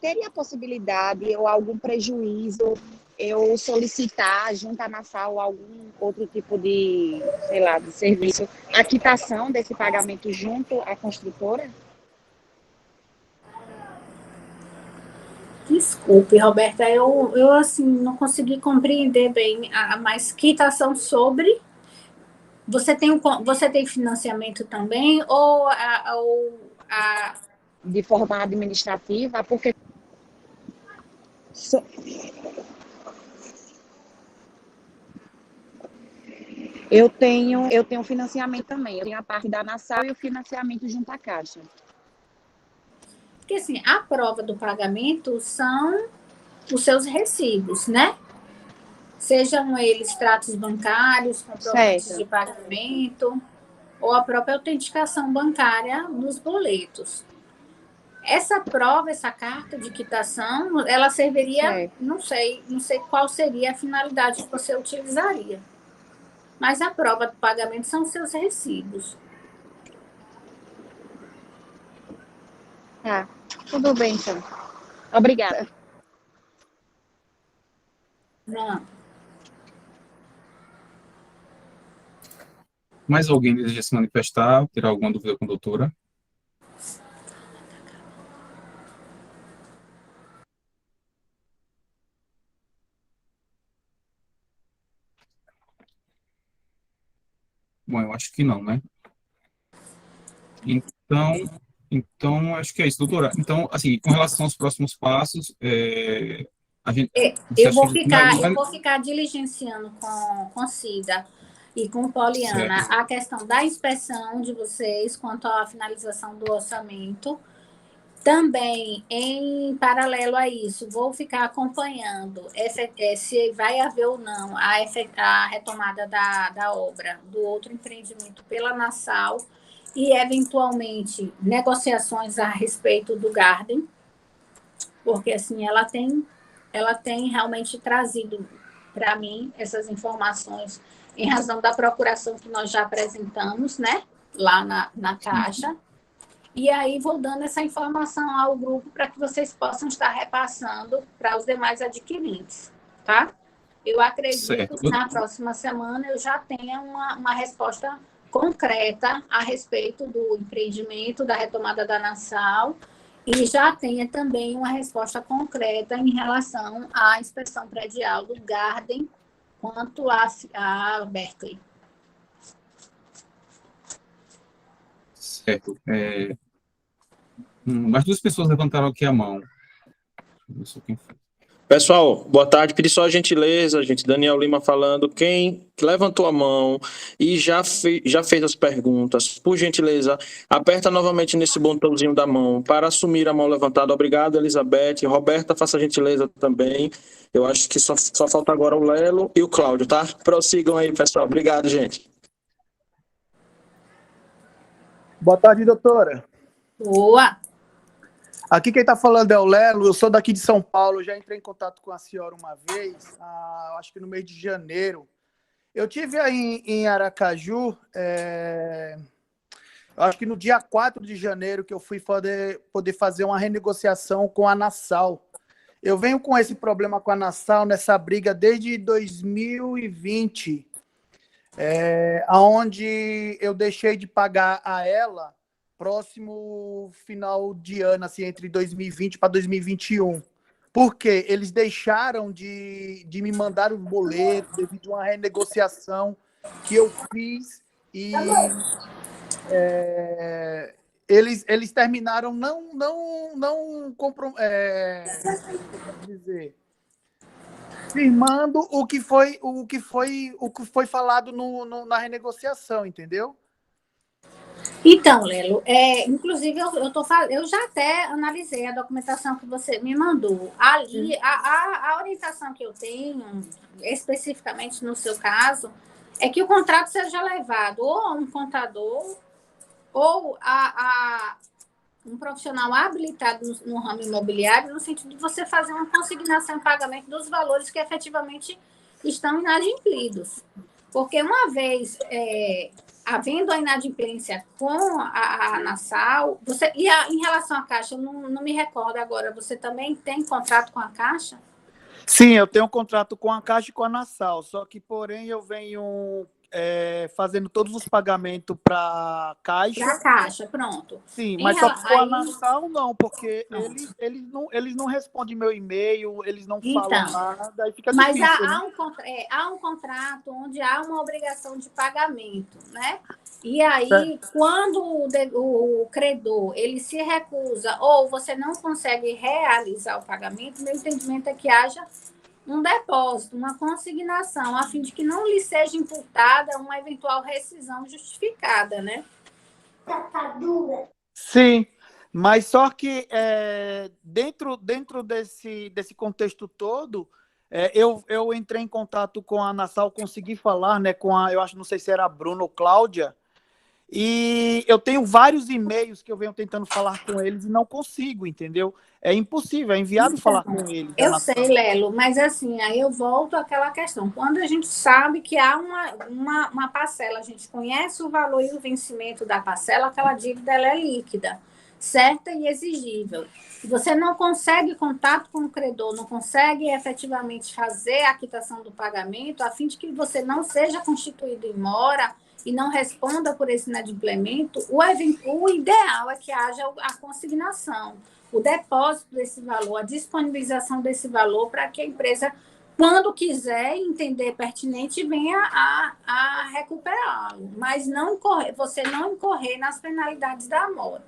Teria possibilidade ou algum prejuízo eu solicitar junto à Nassau algum outro tipo de, sei lá, de serviço, a quitação desse pagamento junto à construtora? Desculpe, Roberta, eu assim, não consegui compreender bem, mas quitação sobre... Você tem financiamento também ou De forma administrativa, porque eu tenho financiamento também. Eu tenho a parte da Nassau e o financiamento junto à Caixa. Porque assim, a prova do pagamento são os seus recibos, né? Sejam eles extratos bancários, comprovantes Certo. de pagamento ou a própria autenticação bancária nos boletos. Essa prova, essa carta de quitação, ela serviria, Certo. não sei qual seria a finalidade que você utilizaria. Mas a prova do pagamento são os seus recibos. Tá, tudo bem, então. Obrigada. Não. Mais alguém deseja se manifestar, tirar alguma dúvida com a doutora? Bom, eu acho que não, né? Então, acho que é isso, doutora. Então, assim, com relação aos próximos passos, a gente... você Eu acha vou que ficar diligenciando com Cida e com Poliana certo. a questão da inspeção de vocês quanto à finalização do orçamento. Também, em paralelo a isso, vou ficar acompanhando se vai haver ou não a retomada da obra do outro empreendimento pela Nassau e, eventualmente, negociações a respeito do Garden, porque, assim, ela tem realmente trazido para mim essas informações em razão da procuração que nós já apresentamos, né, lá na Caixa. E aí vou dando essa informação ao grupo para que vocês possam estar repassando para os demais adquirentes, tá? Eu acredito Certo. que na próxima semana eu já tenha uma resposta concreta a respeito do empreendimento, da retomada da Nassau, e já tenha também uma resposta concreta em relação à inspeção predial do Garden quanto a Berkeley. Certo. Mais duas pessoas levantaram aqui a mão. Não sei quem foi. Pessoal, boa tarde. Pedi só a gentileza, gente. Daniel Lima falando. Quem levantou a mão e já fez as perguntas, por gentileza, aperta novamente nesse botãozinho da mão para assumir a mão levantada. Obrigado, Elizabeth. Roberta, faça a gentileza também. Eu acho que só falta agora o Lelo e o Cláudio, tá? Prossigam aí, pessoal. Obrigado, gente. Boa tarde, doutora. Boa. Aqui quem está falando é o Lelo, eu sou daqui de São Paulo, já entrei em contato com a senhora uma vez, acho que no mês de janeiro. Eu tive aí em Aracaju, acho que no dia 4 de janeiro que eu fui poder fazer uma renegociação com a Nassau. Eu venho com esse problema com a Nassau, nessa briga desde 2020, onde eu deixei de pagar a ela próximo final de ano, assim, entre 2020 para 2021. Porque eles deixaram de me mandar os boletos devido a uma renegociação que eu fiz e eles terminaram firmando o que foi falado na renegociação, entendeu? Então, Lelo, inclusive eu já até analisei a documentação que você me mandou. Ali, a orientação que eu tenho, especificamente no seu caso, é que o contrato seja levado ou a um contador ou a um profissional habilitado no ramo imobiliário, no sentido de você fazer uma consignação em pagamento dos valores que efetivamente estão inadimplidos. Porque uma vez havendo a inadimplência com a Nassau, em relação à Caixa, eu não me recordo agora, você também tem contrato com a Caixa? Sim, eu tenho um contrato com a Caixa e com a Nassau, só que, porém, eu venho fazendo todos os pagamentos para a Caixa. Para a Caixa, pronto. Sim, mas só que com a Nassau não, porque eles não respondem meu e-mail, eles não falam nada, aí fica difícil. Mas há um contrato onde há uma obrigação de pagamento, né? E aí, quando o credor ele se recusa ou você não consegue realizar o pagamento, meu entendimento é que haja um depósito, uma consignação, a fim de que não lhe seja imputada uma eventual rescisão justificada, né? Sim, mas só que dentro desse contexto todo, eu entrei em contato com a Nassau, consegui falar, né, eu acho, não sei se era a Bruna ou Cláudia, e eu tenho vários e-mails que eu venho tentando falar com eles e não consigo, entendeu? É impossível, é inviável falar com eles. Eu sei, Lelo, mas assim, aí eu volto àquela questão. Quando a gente sabe que há uma parcela, a gente conhece o valor e o vencimento da parcela, aquela dívida ela é líquida, certa e exigível. Você não consegue contato com o credor, não consegue efetivamente fazer a quitação do pagamento, a fim de que você não seja constituído em mora e não responda por esse inadimplemento, o ideal é que haja a consignação, o depósito desse valor, a disponibilização desse valor para que a empresa, quando quiser entender pertinente, venha a recuperá-lo, mas você não incorrer nas penalidades da mora.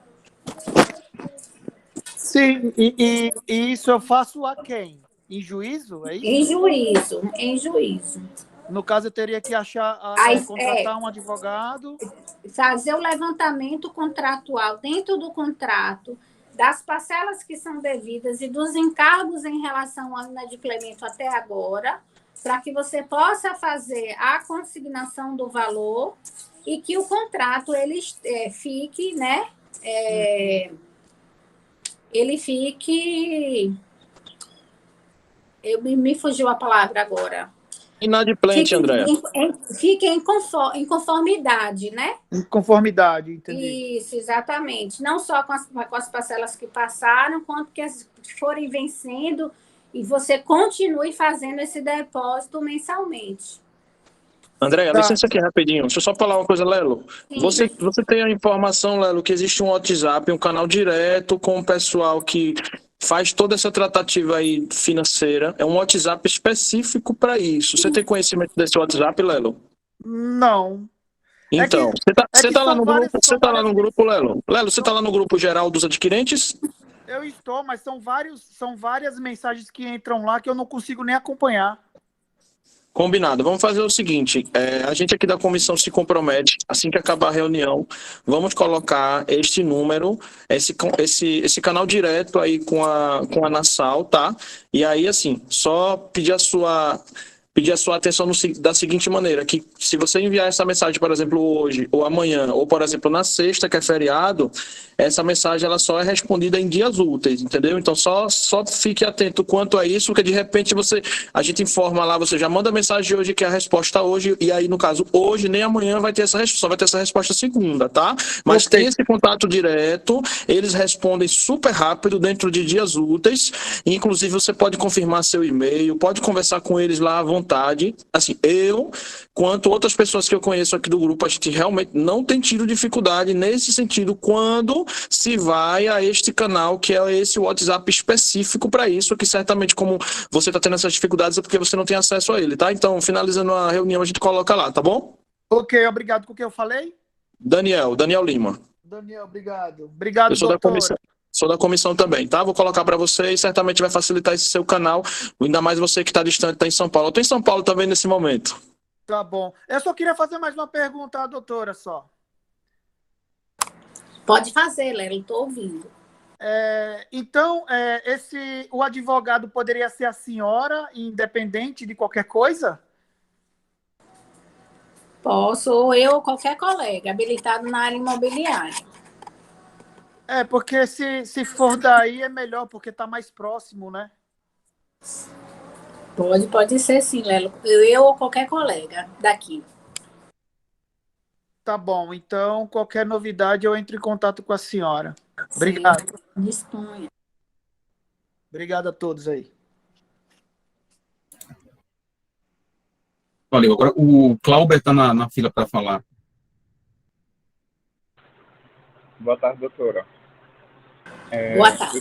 Sim, e isso eu faço a quem? Em juízo, é isso? Em juízo. No caso, eu teria que contratar um advogado. Fazer o levantamento contratual dentro do contrato, das parcelas que são devidas e dos encargos em relação ao inadimplemento até agora, para que você possa fazer a consignação do valor e que o contrato ele fique, né? Ele fique... Me fugiu a palavra agora. Inadimplente, Andréa. Fique em conformidade, né? Em conformidade, entendi. Isso, exatamente. Não só com as parcelas que passaram, quanto que as forem vencendo e você continue fazendo esse depósito mensalmente. Andréa, licença aqui rapidinho. Deixa eu só falar uma coisa, Lelo. Você tem a informação, Lelo, que existe um WhatsApp, um canal direto com o pessoal que faz toda essa tratativa aí financeira. É um WhatsApp específico para isso. Você tem conhecimento desse WhatsApp, Lelo? Não. Então, você tá lá no grupo, Lelo? Lelo, você tá lá no grupo geral dos adquirentes? Eu estou, mas são várias mensagens que entram lá que eu não consigo nem acompanhar. Combinado. Vamos fazer o seguinte: a gente aqui da comissão se compromete, assim que acabar a reunião, vamos colocar este número, esse canal direto aí com a Nassau, tá? E aí, assim, só pedir a sua atenção da seguinte maneira, que se você enviar essa mensagem, por exemplo, hoje ou amanhã, ou, por exemplo, na sexta, que é feriado, essa mensagem ela só é respondida em dias úteis, entendeu? Então, só fique atento quanto a isso, porque de repente a gente informa lá, você já manda a mensagem hoje que é a resposta hoje, e aí, no caso, hoje nem amanhã vai ter essa resposta, só vai ter essa resposta segunda, tá? Mas Ok. tem esse contato direto, eles respondem super rápido, dentro de dias úteis, e, inclusive você pode confirmar seu e-mail, pode conversar com eles lá à vontade. Assim, quanto outras pessoas que eu conheço aqui do grupo, a gente realmente não tem tido dificuldade nesse sentido quando se vai a este canal, que é esse WhatsApp específico para isso, que certamente como você está tendo essas dificuldades é porque você não tem acesso a ele, tá? Então, finalizando a reunião, a gente coloca lá, tá bom? Ok, obrigado com o que eu falei. Daniel Lima. Daniel, obrigado. Obrigado, Eu sou da doutora. comissão. Sou da comissão também, tá? Vou colocar para você e certamente vai facilitar esse seu canal, ainda mais você que está distante, está em São Paulo. Eu estou em São Paulo também nesse momento. Tá bom. Eu só queria fazer mais uma pergunta à doutora só. Pode fazer, Lela, estou ouvindo. Então, o advogado poderia ser a senhora, independente de qualquer coisa? Posso, ou eu ou qualquer colega habilitado na área imobiliária. Porque se for daí é melhor, porque está mais próximo, né? Pode ser sim, Lelo. Eu ou qualquer colega daqui. Tá bom, então qualquer novidade eu entro em contato com a senhora. Sim, Obrigado. disponha. Obrigado a todos aí. Valeu. Agora o Clauber está na fila para falar. Boa tarde, doutora. Boa tarde.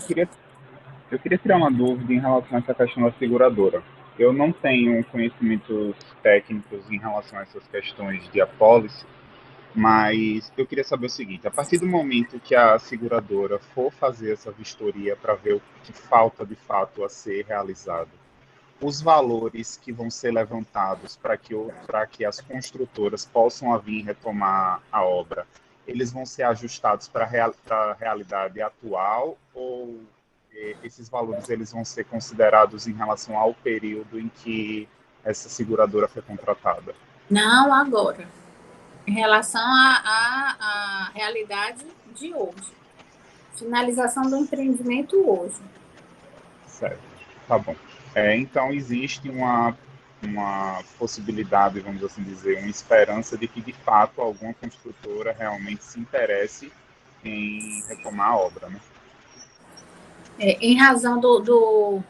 Eu queria tirar uma dúvida em relação a essa questão da seguradora. Eu não tenho conhecimentos técnicos em relação a essas questões de apólice, mas eu queria saber o seguinte: a partir do momento que a seguradora for fazer essa vistoria para ver o que falta de fato a ser realizado, os valores que vão ser levantados para que as construtoras possam vir retomar a obra, eles vão ser ajustados para a realidade atual ou esses valores eles vão ser considerados em relação ao período em que essa seguradora foi contratada? Não agora. Em relação à realidade de hoje. Finalização do empreendimento hoje. Certo, tá bom. Então, existe uma possibilidade, vamos assim dizer, uma esperança de que, de fato, alguma construtora realmente se interesse em retomar a obra, né? Em razão do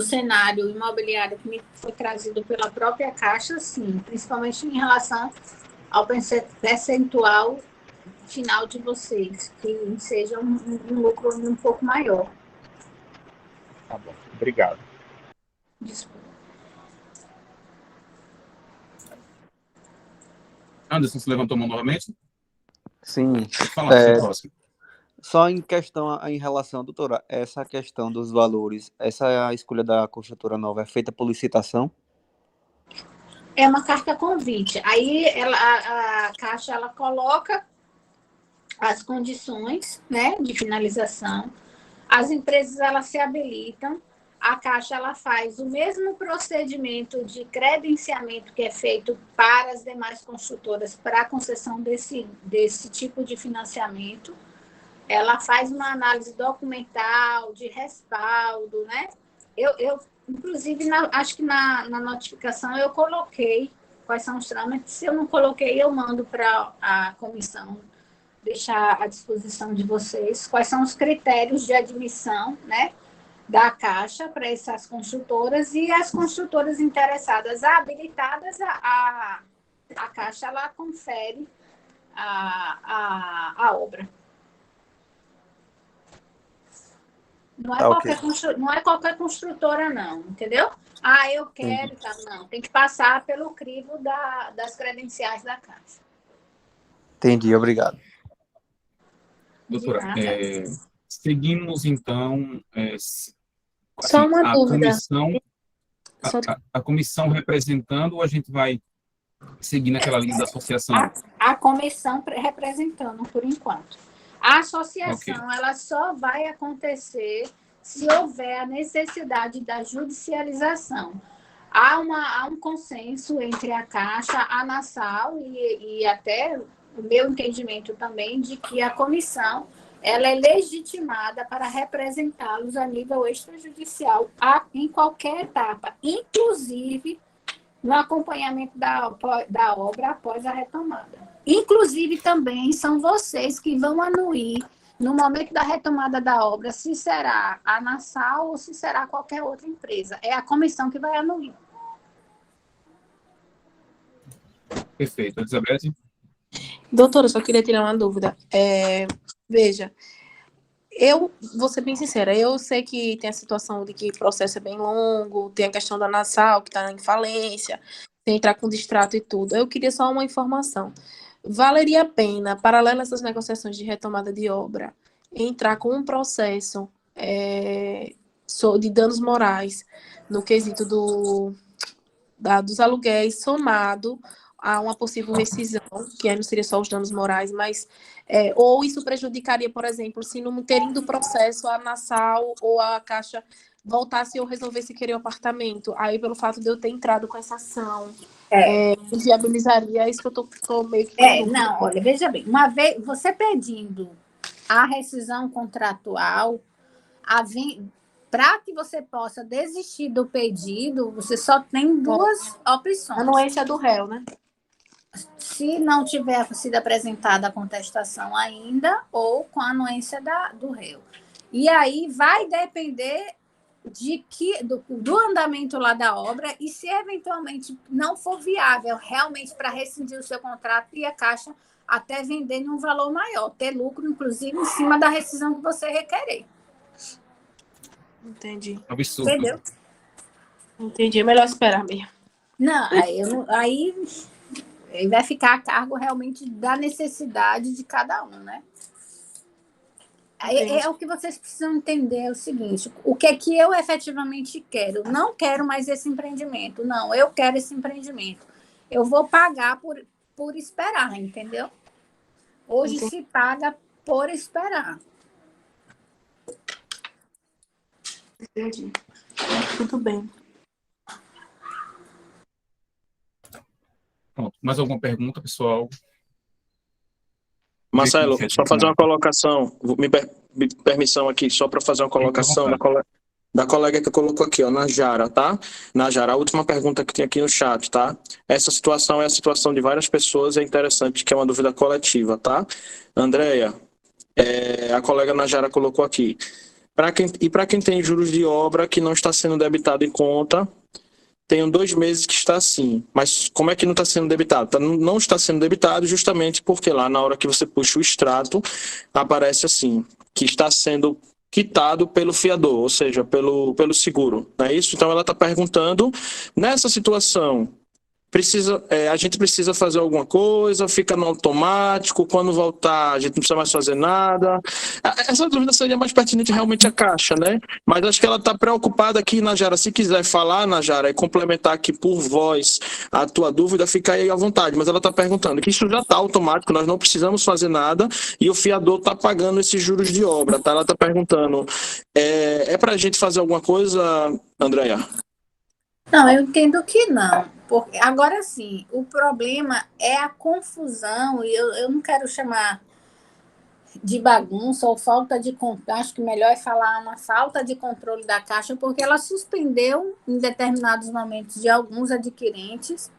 cenário imobiliário que me foi trazido pela própria Caixa, sim, principalmente em relação ao percentual final de vocês, que seja um lucro um pouco maior. Tá bom, obrigado. Desculpa. Anderson, se levantou a mão novamente? Sim. Pode falar, você é o próximo. Só em relação, doutora, essa questão dos valores, essa escolha da construtora nova é feita por licitação? É uma carta convite. Aí a Caixa ela coloca as condições, né, de finalização. As empresas elas se habilitam. A Caixa ela faz o mesmo procedimento de credenciamento que é feito para as demais construtoras para a concessão desse tipo de financiamento. Ela faz uma análise documental, de respaldo, né? Eu inclusive, acho que na notificação eu coloquei quais são os trâmites. Se eu não coloquei, eu mando para a comissão deixar à disposição de vocês quais são os critérios de admissão, né, da Caixa para essas construtoras e as construtoras interessadas habilitadas, a Caixa ela confere a obra. Não é, não é qualquer construtora, não, entendeu? Eu quero e tal, não. Tem que passar pelo crivo das credenciais da Caixa. Entendi, obrigado. Doutora, seguimos, então, Só assim, uma dúvida. Só- a comissão representando, ou a gente vai seguir naquela linha da associação? A comissão representando, por enquanto. A associação, Ok. ela só vai acontecer se houver a necessidade da judicialização. Há um consenso entre a Caixa, a Nassau e até o meu entendimento também de que a comissão ela é legitimada para representá-los a nível extrajudicial em qualquer etapa, inclusive no acompanhamento da obra após a retomada. Inclusive, também são vocês que vão anuir, no momento da retomada da obra, se será a Nassau ou se será qualquer outra empresa. É a comissão que vai anuir. Perfeito. Elizabeth? Doutora, eu só queria tirar uma dúvida. Veja, eu vou ser bem sincera, eu sei que tem a situação de que o processo é bem longo, tem a questão da Nassau, que está em falência, tem entrar com distrato e tudo. Eu queria só uma informação. Valeria a pena, paralelo a essas negociações de retomada de obra, entrar com um processo de danos morais no quesito dos aluguéis somado a uma possível rescisão, que aí não seria só os danos morais, mas ou isso prejudicaria, por exemplo, se no inteirinho do processo a Nassau ou a Caixa voltasse ou resolvesse querer o apartamento, aí pelo fato de eu ter entrado com essa ação, inviabilizaria isso que eu tô meio que... Não, olha, veja bem, uma vez você pedindo a rescisão contratual, para que você possa desistir do pedido, você só tem duas opções. Anuência do réu, né? Se não tiver sido apresentada a contestação ainda, ou com a anuência do réu. E aí vai depender do andamento lá da obra, e se eventualmente não for viável realmente para rescindir o seu contrato, e a Caixa até vender em um valor maior, ter lucro, inclusive, em cima da rescisão que você requerer. Entendi. Absurdo. Entendeu? Entendi, é melhor esperar mesmo. Não, aí vai ficar a cargo realmente da necessidade de cada um, né? É o que vocês precisam entender, é o seguinte, o que é que eu efetivamente quero? Não quero mais esse empreendimento, não, eu quero esse empreendimento. Eu vou pagar por esperar, entendeu? Hoje se paga por esperar. Entendi. Muito bem. Pronto. Mais alguma pergunta, pessoal? Marcelo, só fazer uma colocação, permissão aqui, só para fazer uma colocação da colega que colocou aqui, ó, Najara, tá? Najara, a última pergunta que tem aqui no chat, tá? Essa situação é a situação de várias pessoas, é interessante que é uma dúvida coletiva, tá? Andréia, a colega Najara colocou aqui. Para quem tem juros de obra que não está sendo debitado em conta, tenho 2 meses que está assim, mas como é que não está sendo debitado? Não está sendo debitado justamente porque lá na hora que você puxa o extrato, aparece assim, que está sendo quitado pelo fiador, ou seja, pelo seguro, não é isso? Então ela está perguntando, nessa situação, a gente precisa fazer alguma coisa, fica no automático, quando voltar a gente não precisa mais fazer nada. Essa dúvida seria mais pertinente realmente à Caixa, né? Mas acho que ela está preocupada aqui, Najara, se quiser falar, Najara, e complementar aqui por voz a tua dúvida, fica aí à vontade, mas ela está perguntando que isso já está automático, nós não precisamos fazer nada e o fiador está pagando esses juros de obra, tá? Ela está perguntando, é para a gente fazer alguma coisa, Andréia? Não, eu entendo que não. Porque, agora sim, o problema é a confusão, e eu não quero chamar de bagunça ou falta de controle, acho que melhor é falar uma falta de controle da Caixa, porque ela suspendeu em determinados momentos de alguns adquirentes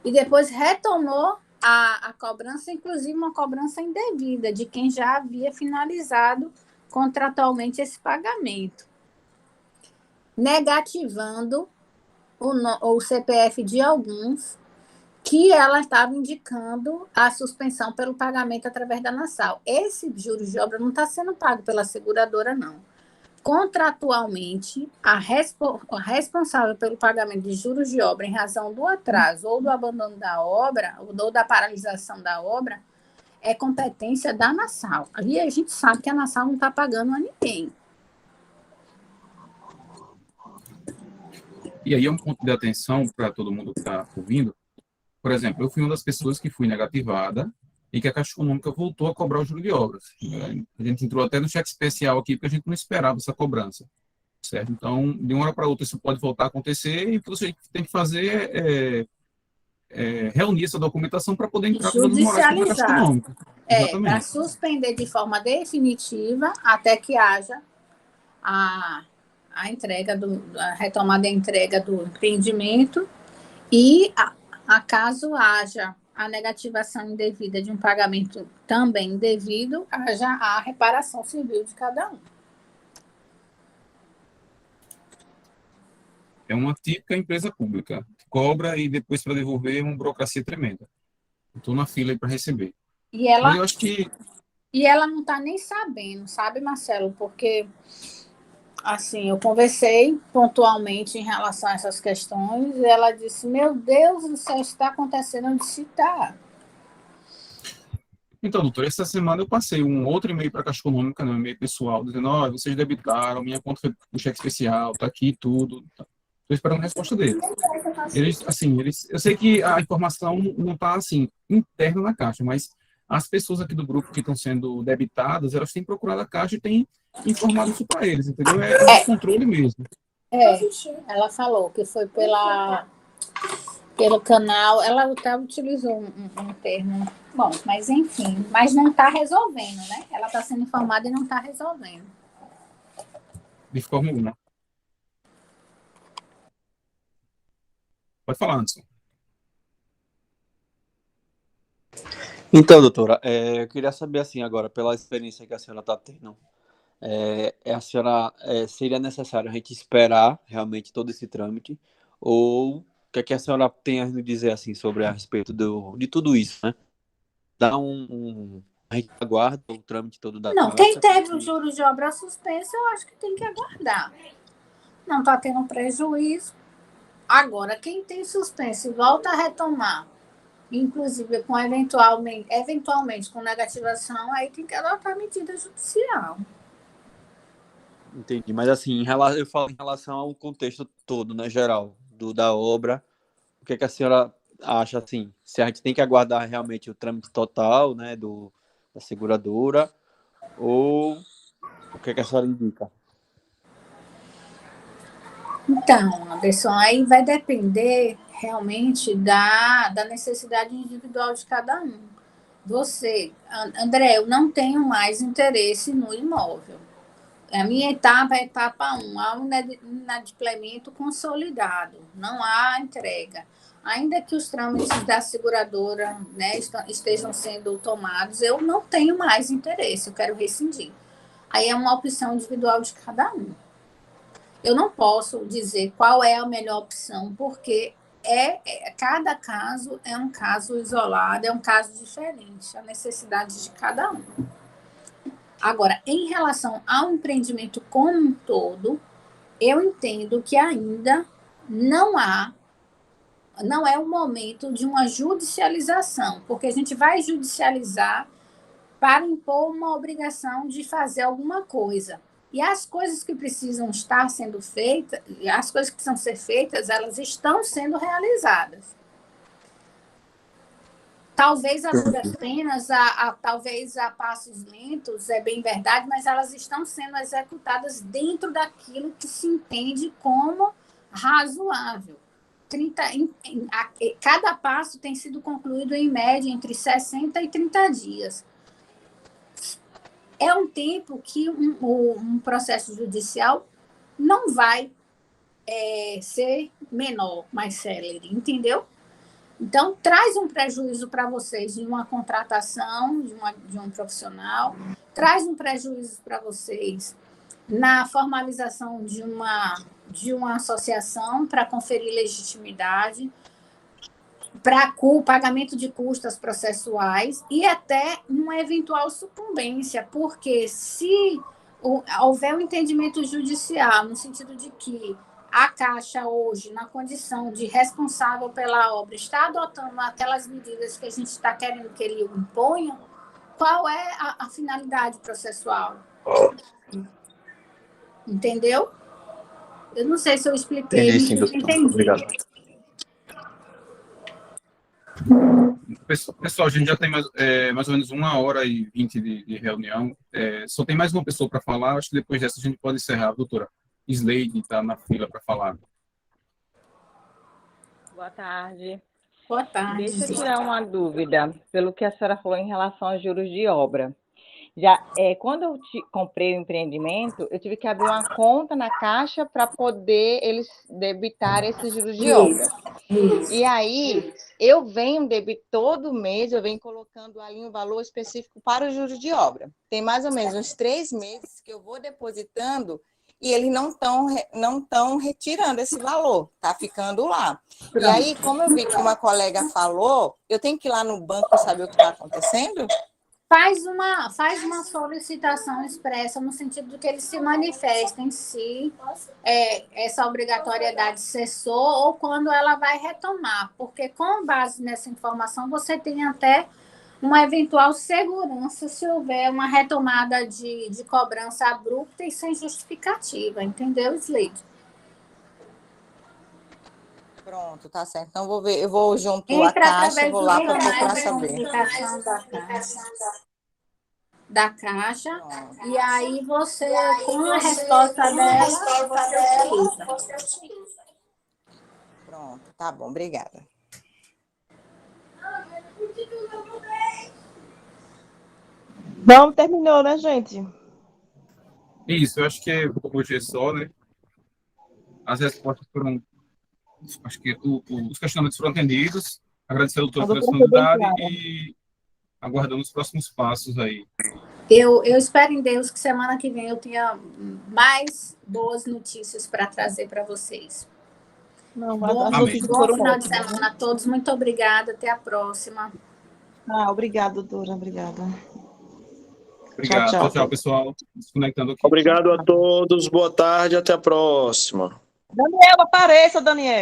e depois retomou a cobrança, inclusive uma cobrança indevida de quem já havia finalizado contratualmente esse pagamento, negativando o CPF de alguns, que ela estava indicando a suspensão pelo pagamento através da Nassau. Esse juros de obra não está sendo pago pela seguradora, não. Contratualmente, a responsável pelo pagamento de juros de obra em razão do atraso ou do abandono da obra, ou da paralisação da obra, é competência da ANASAL. Ali a gente sabe que a ANASAL não está pagando a ninguém. E aí é um ponto de atenção para todo mundo que está ouvindo. Por exemplo, eu fui uma das pessoas que fui negativada e que a Caixa Econômica voltou a cobrar o juro de obras. A gente entrou até no cheque especial aqui, porque a gente não esperava essa cobrança. Certo? Então, de uma hora para outra, isso pode voltar a acontecer e o que você tem que fazer é reunir essa documentação para poder entrar com danos morais contra a Caixa Judicializar. Econômica. Para Exatamente. suspender de forma definitiva até que haja a entrega a retomada da entrega do empreendimento e, caso haja a negativação indevida de um pagamento também indevido, haja a reparação civil de cada um. É uma típica empresa pública. Cobra e depois para devolver é uma burocracia tremenda. Estou na fila aí para receber. Mas eu acho que... E ela não está nem sabendo, sabe, Marcelo? Porque, assim, eu conversei pontualmente em relação a essas questões e ela disse, meu Deus do céu, isso está acontecendo. Eu disse, tá. Então, doutor, essa semana eu passei um outro e-mail para a Caixa Econômica, um e-mail pessoal, dizendo, vocês debitaram, minha conta foi o cheque especial, está aqui tudo. Estou esperando a resposta deles. Eu sei que a informação não está, assim, interna na Caixa, mas as pessoas aqui do grupo que estão sendo debitadas, elas têm procurado a Caixa e têm informado isso para eles, entendeu? É um descontrole mesmo. Ela falou que foi pelo canal, ela até utilizou um termo, bom, mas enfim, mas não está resolvendo, né? Ela está sendo informada e não está resolvendo. De forma alguma. Pode falar, Anderson. Então, doutora, eu queria saber, assim, agora, pela experiência que a senhora está tendo, a senhora, seria necessário a gente esperar realmente todo esse trâmite, ou o que é que a senhora tem a nos dizer, assim, sobre a respeito de tudo isso, né? A gente aguarda o trâmite todo da Não, Caixa. quem teve os juros de obra suspensa, eu acho que tem que aguardar. Não está tendo prejuízo. Agora, quem tem suspenso e volta a retomar, inclusive com eventualmente com negativação, aí tem que adotar medida judicial. Entendi, mas assim, eu falo em relação ao contexto todo, né, geral, da obra, o que é que a senhora acha, assim, se a gente tem que aguardar realmente o trâmite total, né, da seguradora, ou o que é que a senhora indica? Então, Anderson, aí vai depender realmente da necessidade individual de cada um. Você, André, eu não tenho mais interesse no imóvel. A minha etapa é a etapa 1, há um inadimplemento consolidado, não há entrega. Ainda que os trâmites da seguradora, né, estejam sendo tomados, eu não tenho mais interesse, eu quero rescindir. Aí é uma opção individual de cada um. Eu não posso dizer qual é a melhor opção, porque cada caso é um caso isolado, é um caso diferente, a necessidade de cada um. Agora, em relação ao empreendimento como um todo, eu entendo que ainda não é o momento de uma judicialização, porque a gente vai judicializar para impor uma obrigação de fazer alguma coisa. E as coisas que precisam estar sendo feitas, as coisas que precisam ser feitas, elas estão sendo realizadas. Talvez a duras penas, talvez a passos lentos, é bem verdade, mas elas estão sendo executadas dentro daquilo que se entende como razoável. Cada passo tem sido concluído em média entre 60 e 30 dias. É um tempo que um processo judicial não vai ser menor, mais célere, entendeu? Então, traz um prejuízo para vocês de uma contratação de um profissional, traz um prejuízo para vocês na formalização de uma associação para conferir legitimidade, para o pagamento de custas processuais e até uma eventual sucumbência, porque se houver um entendimento judicial no sentido de que a Caixa hoje, na condição de responsável pela obra, está adotando aquelas medidas que a gente está querendo que ele imponha, qual é a finalidade processual. Entendeu? Eu não sei se eu expliquei. Entendi, sim, doutor. Entendi. Obrigado. Pessoal, a gente já tem mais ou menos 1h20 de reunião. Só tem mais uma pessoa para falar. Acho que depois dessa a gente pode encerrar. Doutora Slade está na fila para falar. Boa tarde. Boa tarde. Deixa eu tirar uma dúvida, pelo que a senhora falou em relação aos juros de obra. Quando eu comprei o empreendimento, eu tive que abrir uma conta na Caixa para poder eles debitar esses juros de obra. E aí, eu venho todo mês, eu venho colocando ali um valor específico para os juros de obra. Tem mais ou menos uns 3 meses que eu vou depositando e eles não estão retirando esse valor, tá ficando lá. E aí, como eu vi que uma colega falou, eu tenho que ir lá no banco saber o que está acontecendo? Faz uma solicitação expressa no sentido de que eles se manifestem se essa obrigatoriedade cessou ou quando ela vai retomar, porque com base nessa informação você tem até uma eventual segurança se houver uma retomada de cobrança abrupta e sem justificativa, entendeu, Slade? Pronto, tá certo. Então, vou ver, eu vou junto à Entra Caixa, através vou do lá para canais procurar de saber. comunicação da Caixa, e aí você, com a resposta dela, você utiliza. Pronto, tá bom, obrigada. Não, terminou, né, gente? Isso, eu acho que hoje é só, né? As respostas foram... Acho que os questionamentos foram atendidos. Agradecer ao doutor pela disponibilidade e aguardando os próximos passos aí. Eu espero em Deus que semana que vem eu tenha mais boas notícias para trazer para vocês. Bom final de semana a todos. Muito obrigada. Até a próxima. Obrigada, doutora. Obrigada. Obrigado. Tchau, pessoal. Desconectando aqui. Obrigado a todos. Boa tarde. Até a próxima. Daniel, apareça, Daniel.